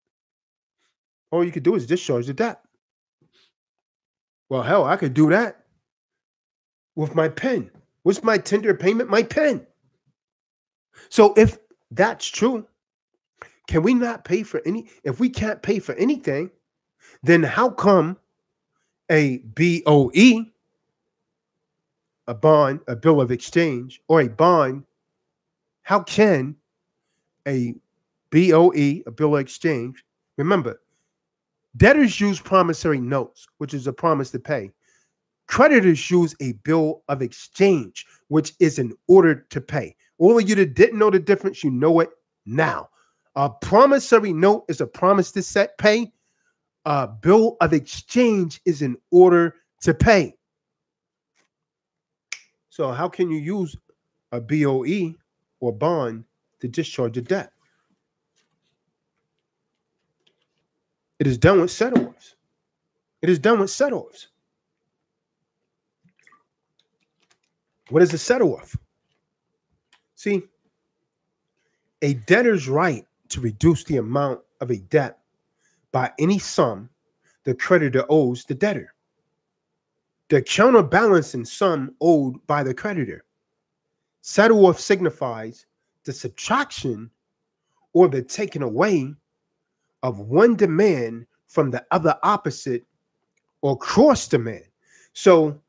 All you could do is discharge the debt. Well, hell, I could do that with my pen. What's my tender payment? My pen. So if that's true, can we not pay for any? If we can't pay for anything, then how come a BOE, a bond, a bill of exchange, or a bond, how can a BOE, a bill of exchange, remember, debtors use promissory notes, which is a promise to pay. Creditors use a bill of exchange, which is an order to pay. All of you that didn't know the difference, you know it now. A promissory note is a promise to set pay. A bill of exchange is an order to pay. So how can you use a BOE or bond to discharge a debt? It is done with set-offs. It is done with set-offs. What is a set-off? See, a debtor's right to reduce the amount of a debt by any sum the creditor owes the debtor. The counterbalancing sum owed by the creditor. Set-off signifies the subtraction or the taking away of one demand from the other opposite or cross demand. So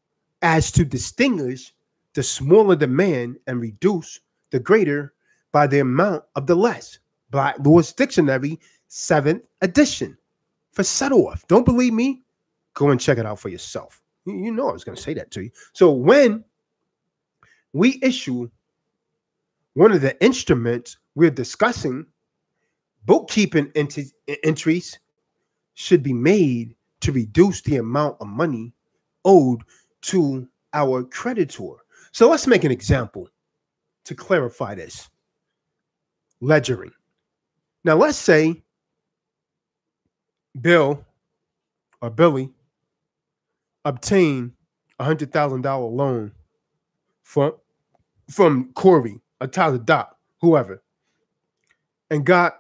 as to distinguish the smaller demand and reduce the greater by the amount of the less. Black Lewis Dictionary, 7th edition. For set-off. Don't believe me? Go and check it out for yourself. You know I was going to say that to you. So when we issue one of the instruments we're discussing, bookkeeping entries should be made to reduce the amount of money owed to our creditor. So let's make an example to clarify this. Ledgering. Now let's say Bill or Billy obtained a $100,000 loan from Corey or Tazadaq, whoever, and got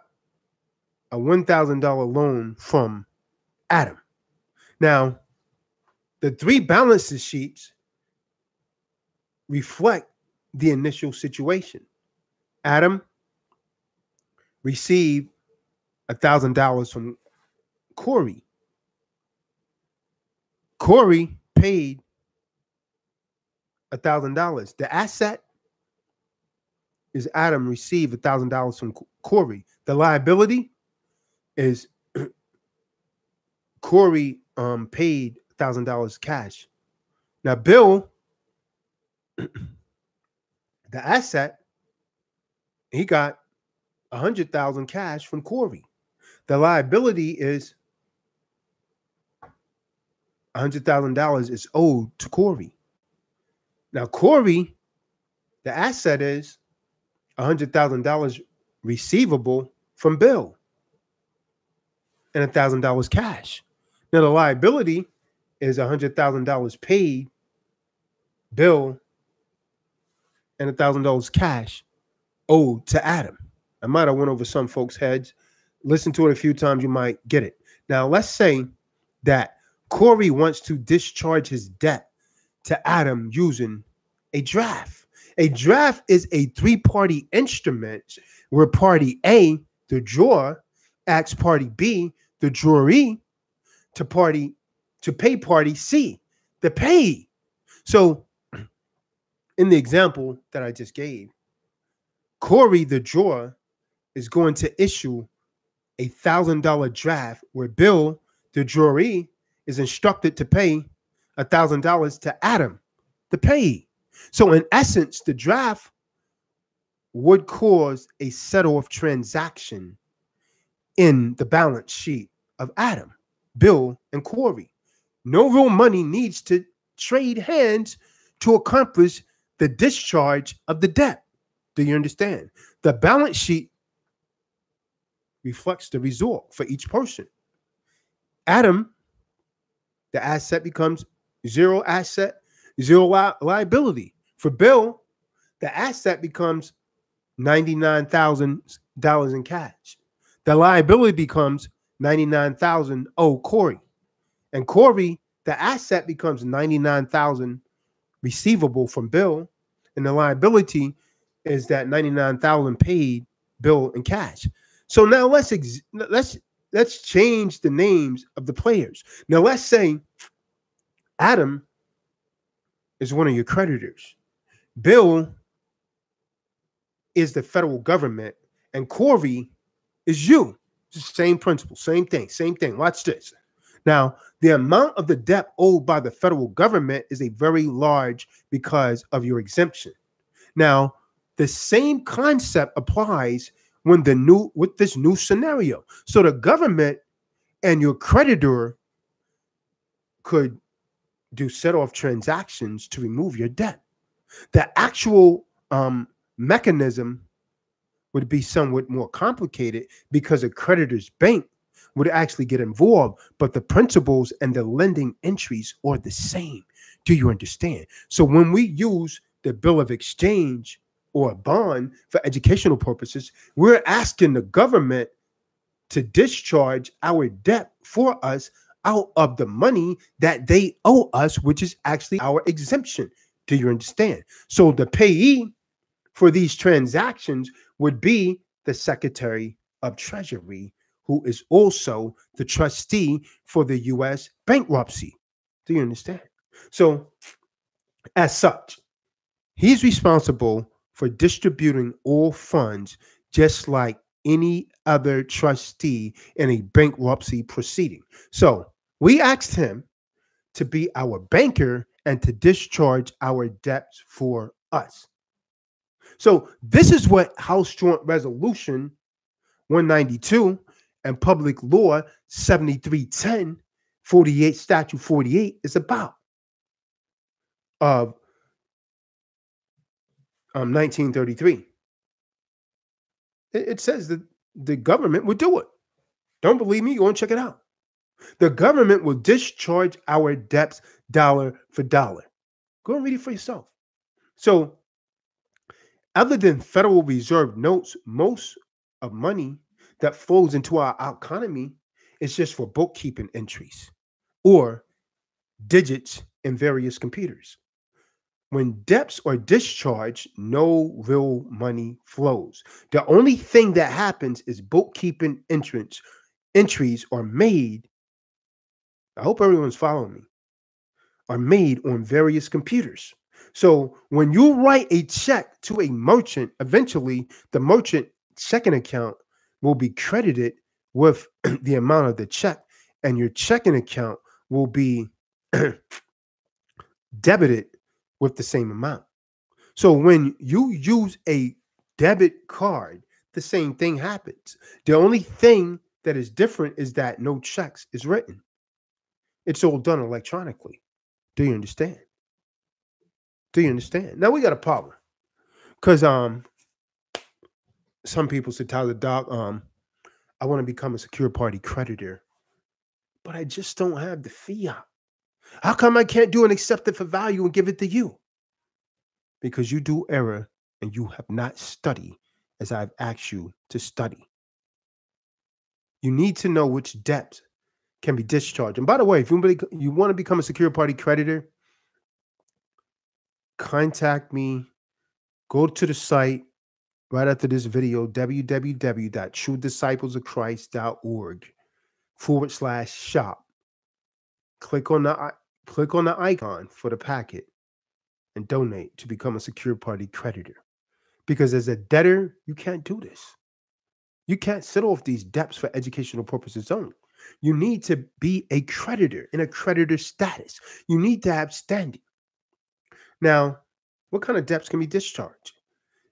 a $1,000 loan from Adam. Now, the three balance sheets reflect the initial situation. Adam received $1,000 from Corey. Corey paid $1,000. The asset is Adam received $1,000 from Corey. The liability is Corey paid $1,000 cash. Now, Bill, the asset, he got $100,000 cash from Corey. The liability is $100,000 is owed to Corey. Now, Corey, the asset is $100,000 receivable from Bill and $1,000 cash. Now, the liability is $100,000 paid Bill and $1,000 cash owed to Adam. I might have went over some folks' heads. Listen to it a few times, you might get it. Now, let's say that Corey wants to discharge his debt to Adam using a draft. A draft is a three-party instrument where party A, the drawer, asks party B, the drawee, to pay party C, the payee. So in the example that I just gave, Corey, the drawer, is going to issue a $1,000 draft where Bill, the drawee, is instructed to pay $1,000 to Adam, the payee. So in essence, the draft would cause a set-off transaction in the balance sheet of Adam, Bill, and Corey. No real money needs to trade hands to accomplish the discharge of the debt. Do you understand? The balance sheet reflects the result for each person. Adam, the asset becomes zero asset, zero liability. For Bill, the asset becomes $99,000 in cash. The liability becomes $99,000 owed Corey. And Corey, the asset becomes $99,000 receivable from Bill, and the liability is that $99,000 paid Bill in cash. So now let's change the names of the players. Now let's say Adam is one of your creditors. Bill is the federal government, and Corey is you. Same principle, same thing. Watch this. Now, the amount of the debt owed by the federal government is a very large because of your exemption. Now, the same concept applies with this new scenario. So the government and your creditor could do set-off transactions to remove your debt. The actual mechanism would be somewhat more complicated because a creditor's bank would actually get involved, but the principles and the lending entries are the same. Do you understand? So when we use the bill of exchange or a bond for educational purposes, we're asking the government to discharge our debt for us out of the money that they owe us, which is actually our exemption. Do you understand? So the payee for these transactions would be the Secretary of Treasury, who is also the trustee for the U.S. bankruptcy. Do you understand? So as such, he's responsible for distributing all funds just like any other trustee in a bankruptcy proceeding. So we asked him to be our banker and to discharge our debts for us. So this is what House Joint Resolution 192 and Public Law 7310, 48 Statute 48 is about of 1933. It says that the government would do it. Don't believe me? Go and check it out. The government will discharge our debts dollar for dollar. Go and read it for yourself. So other than Federal Reserve notes, most of money that flows into our economy is just for bookkeeping entries or digits in various computers. When debts are discharged, no real money flows. The only thing that happens is bookkeeping entries are made. I hope everyone's following me. Are made on various computers. So when you write a check to a merchant, eventually the merchant checking account will be credited with the amount of the check, and your checking account will be debited with the same amount. So when you use a debit card, the same thing happens. The only thing that is different is that no checks is written. It's all done electronically. Do you understand? Do you understand? Now we got a problem. Because some people said, Tazadaq, I want to become a secure party creditor, but I just don't have the fiat. How come I can't do an accepted for value and give it to you? Because you do error and you have not studied as I've asked you to study. You need to know which debt can be discharged. And by the way, if you want to become a secure party creditor, contact me. Go to the site right after this video, www.truedisciplesofchrist.org/shop. Click on the icon for the packet and donate to become a secure party creditor. Because as a debtor, you can't do this. You can't set off these debts for educational purposes only. You need to be a creditor in a creditor status. You need to have standing. Now, what kind of debts can be discharged?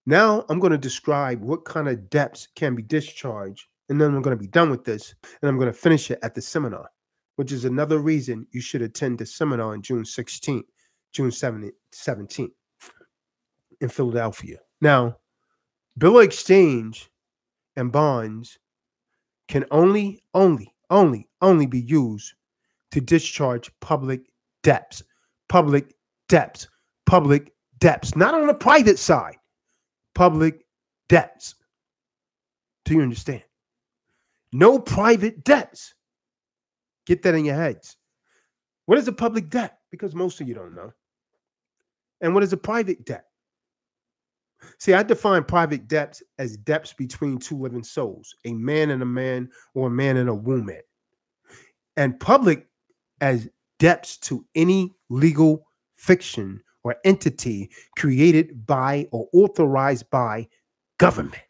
Now I'm going to describe what kind of debts can be discharged, and then I'm going to be done with this, and I'm going to finish it at the seminar, which is another reason you should attend the seminar on June 16th, June 17th in Philadelphia. Now, bill of exchange and bonds can only only be used to discharge public debts, public debts, public debts, not on the private side, public debts. Do you understand? No private debts. Get that in your heads. What is a public debt? Because most of you don't know. And what is a private debt? See, I define private debts as debts between two living souls, a man and a man, or a man and a woman. And public as debts to any legal fiction or entity created by or authorized by government.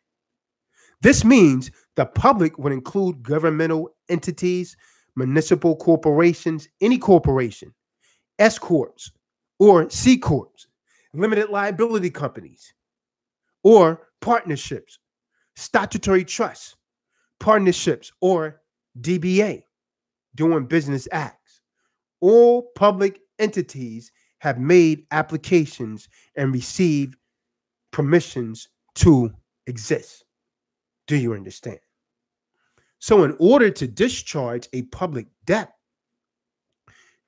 This means the public would include governmental entities, municipal corporations, any corporation, S corps or C corps, limited liability companies, or partnerships, statutory trusts, partnerships, or DBA, doing business acts. All public entities have made applications and received permissions to exist. Do you understand? So in order to discharge a public debt,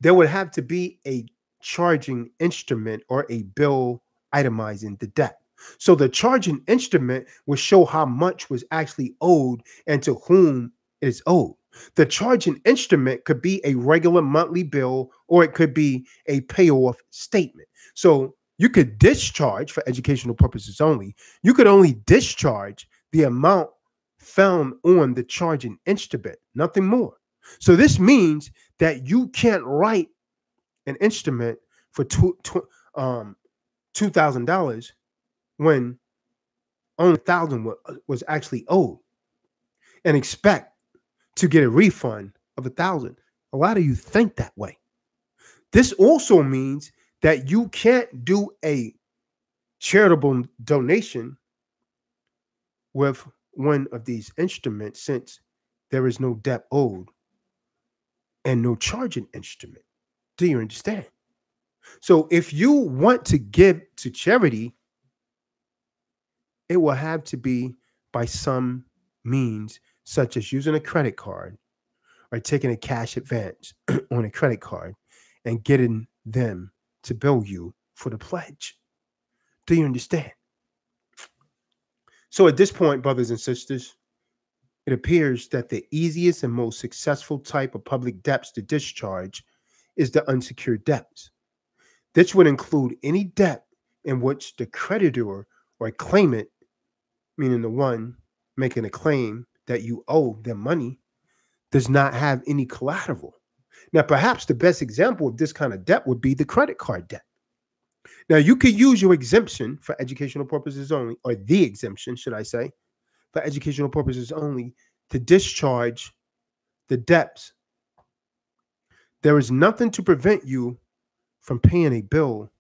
there would have to be a charging instrument or a bill itemizing the debt. So the charging instrument will show how much was actually owed and to whom it is owed. The charging instrument could be a regular monthly bill, or it could be a payoff statement. So you could discharge, for educational purposes only, you could only discharge the amount found on the charging instrument, nothing more. So this means that you can't write an instrument for $2,000 when only $1,000 was actually owed, and expect to get a refund of $1,000. A lot of you think that way. This also means that you can't do a charitable donation with one of these instruments, since there is no debt owed and no charging instrument. Do you understand? So if you want to give to charity, it will have to be by some means, such as using a credit card or taking a cash advance on a credit card and getting them to bill you for the pledge. Do you understand? So at this point, brothers and sisters, it appears that the easiest and most successful type of public debts to discharge is the unsecured debts. This would include any debt in which the creditor or claimant, meaning the one making a claim that you owe them money, does not have any collateral. Now, perhaps the best example of this kind of debt would be the credit card debt. Now, you could use your exemption for educational purposes only, or the exemption, should I say, for educational purposes only, to discharge the debts. There is nothing to prevent you from paying a bill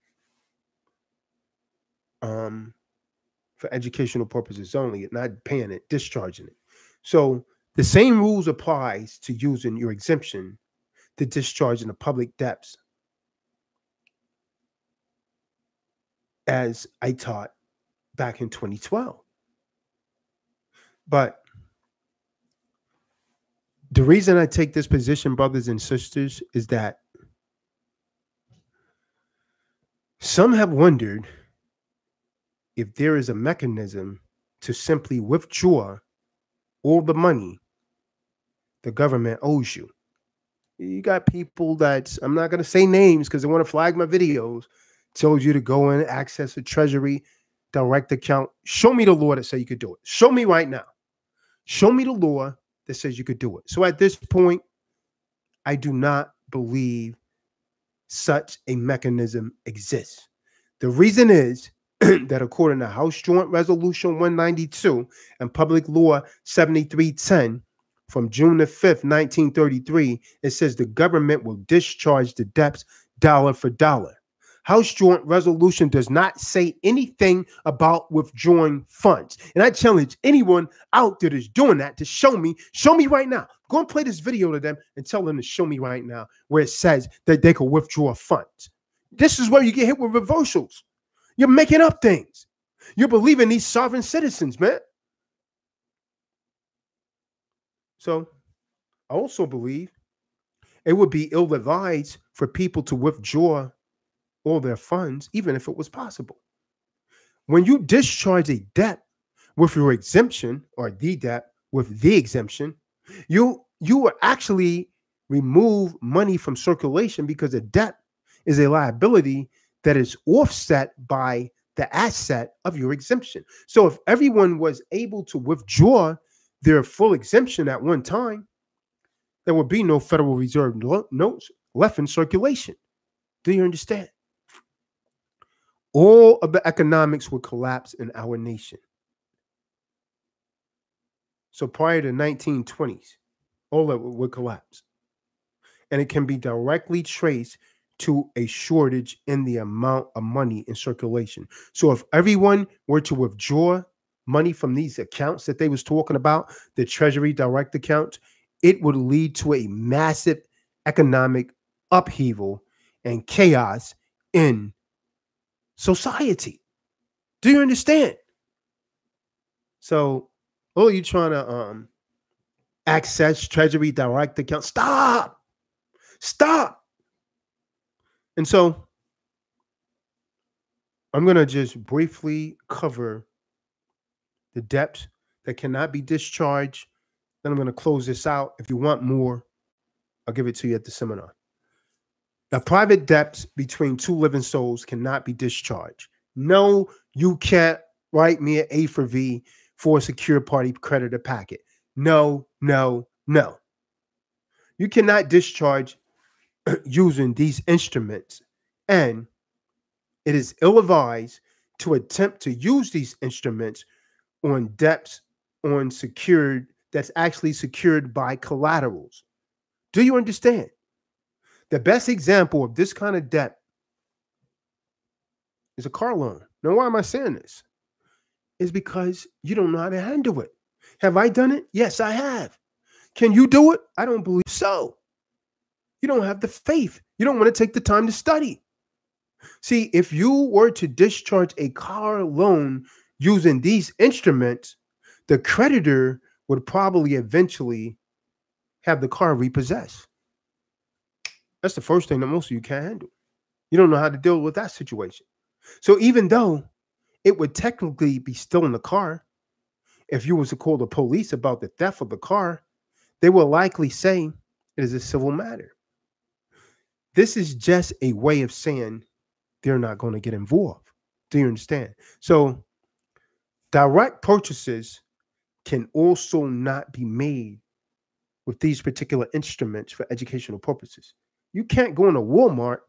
for educational purposes only, not paying it, discharging it. So the same rules applies to using your exemption to discharging the public debts as I taught back in 2012. But the reason I take this position, brothers and sisters, is that some have wondered if there is a mechanism to simply withdraw all the money the government owes you. You got people that, I'm not going to say names because they want to flag my videos, tells you to go and access a Treasury direct account. Show me the law that says you could do it. Show me right now. Show me the law that says you could do it. So at this point, I do not believe such a mechanism exists. The reason is that according to House Joint Resolution 192 and Public Law 7310 from June the 5th, 1933, it says the government will discharge the debts dollar for dollar. House Joint Resolution does not say anything about withdrawing funds. And I challenge anyone out there that's doing that to show me right now. Go and play this video to them and tell them to show me right now where it says that they can withdraw funds. This is where you get hit with reversals. You're making up things. You're believing these sovereign citizens, man. So I also believe it would be ill-advised for people to withdraw all their funds, even if it was possible. When you discharge a debt with your exemption, or the debt with the exemption, you will actually remove money from circulation, because a debt is a liability that is offset by the asset of your exemption. So if everyone was able to withdraw their full exemption at one time, there would be no Federal Reserve notes left in circulation. Do you understand? All of the economics would collapse in our nation. So prior to 1920s, all of it would collapse. And it can be directly traced to a shortage in the amount of money in circulation. So if everyone were to withdraw money from these accounts that they was talking about, the Treasury Direct account, it would lead to a massive economic upheaval and chaos in society. Do you understand? So, oh, you trying to access Treasury Direct account? Stop. And so I'm going to just briefly cover the debts that cannot be discharged. Then I'm going to close this out. If you want more, I'll give it to you at the seminar. Now, private debts between two living souls cannot be discharged. No, you can't write me an A for V for a secure party creditor packet. No. You cannot discharge using these instruments, and it is ill-advised to attempt to use these instruments on debts on secured that's actually secured by collaterals. Do you understand? The best example of this kind of debt is a car loan. Now, why am I saying this? Is because you don't know how to handle it. Have I done it? Yes, I have. Can you do it? I don't believe so. You don't have the faith. You don't want to take the time to study. See, if you were to discharge a car loan using these instruments, the creditor would probably eventually have the car repossessed. That's the first thing that most of you can't handle. You don't know how to deal with that situation. So even though it would technically be still in the car, if you was to call the police about the theft of the car, they will likely say it is a civil matter. This is just a way of saying they're not going to get involved. Do you understand? So direct purchases can also not be made with these particular instruments for educational purposes. You can't go into Walmart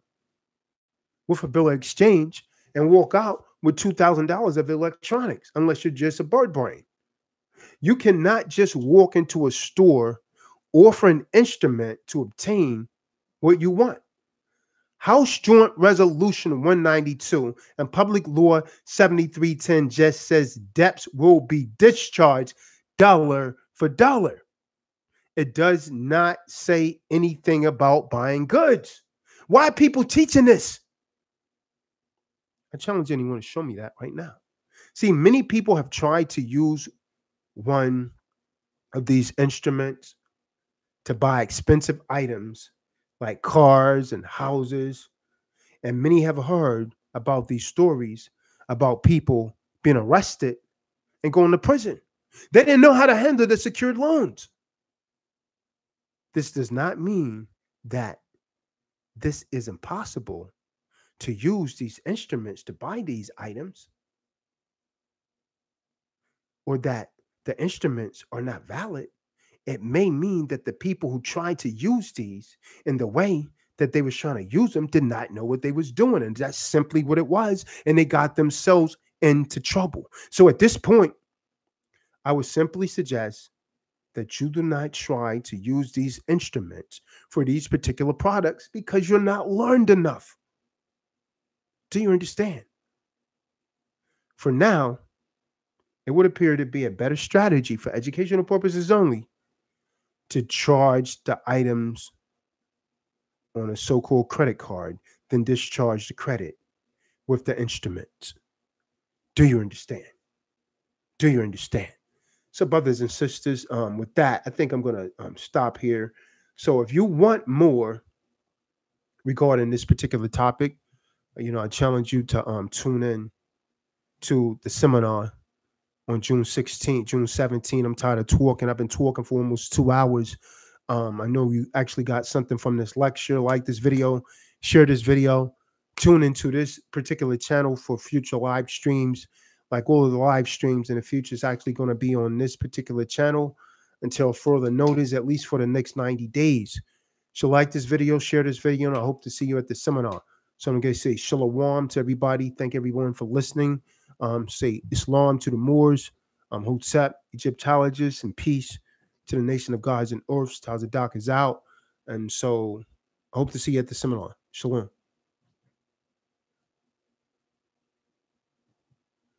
with a bill of exchange and walk out with $2,000 of electronics unless you're just a bird brain. You cannot just walk into a store, offer an instrument to obtain what you want. House Joint Resolution 192 and Public Law 7310 just says debts will be discharged dollar for dollar. It does not say anything about buying goods. Why are people teaching this? I challenge anyone to show me that right now. See, many people have tried to use one of these instruments to buy expensive items like cars and houses. And many have heard about these stories about people being arrested and going to prison. They didn't know how to handle the secured loans. This does not mean that this is impossible to use these instruments to buy these items, or that the instruments are not valid. It may mean that the people who tried to use these in the way that they was trying to use them did not know what they was doing. And that's simply what it was. And they got themselves into trouble. So at this point, I would simply suggest that you do not try to use these instruments for these particular products because you're not learned enough. Do you understand? For now, it would appear to be a better strategy for educational purposes only to charge the items on a so-called credit card than discharge the credit with the instruments. Do you understand? Do you understand? So, brothers and sisters, with that, I think I'm going to stop here. So, if you want more regarding this particular topic, I challenge you to tune in to the seminar on June 16th, June 17th. I'm tired of talking. I've been talking for almost 2 hours. I know you actually got something from this lecture. Like this video, share this video, tune into this particular channel for future live streams. Like all of the live streams in the future is actually going to be on this particular channel until further notice, at least for the next 90 days. So like this video, share this video, and I hope to see you at the seminar. So I'm going to say shalom to everybody. Thank everyone for listening. Say Islam to the Moors, Hotep, Egyptologists, and peace to the nation of gods and earths. Tazadaq is out. And so I hope to see you at the seminar. Shalom.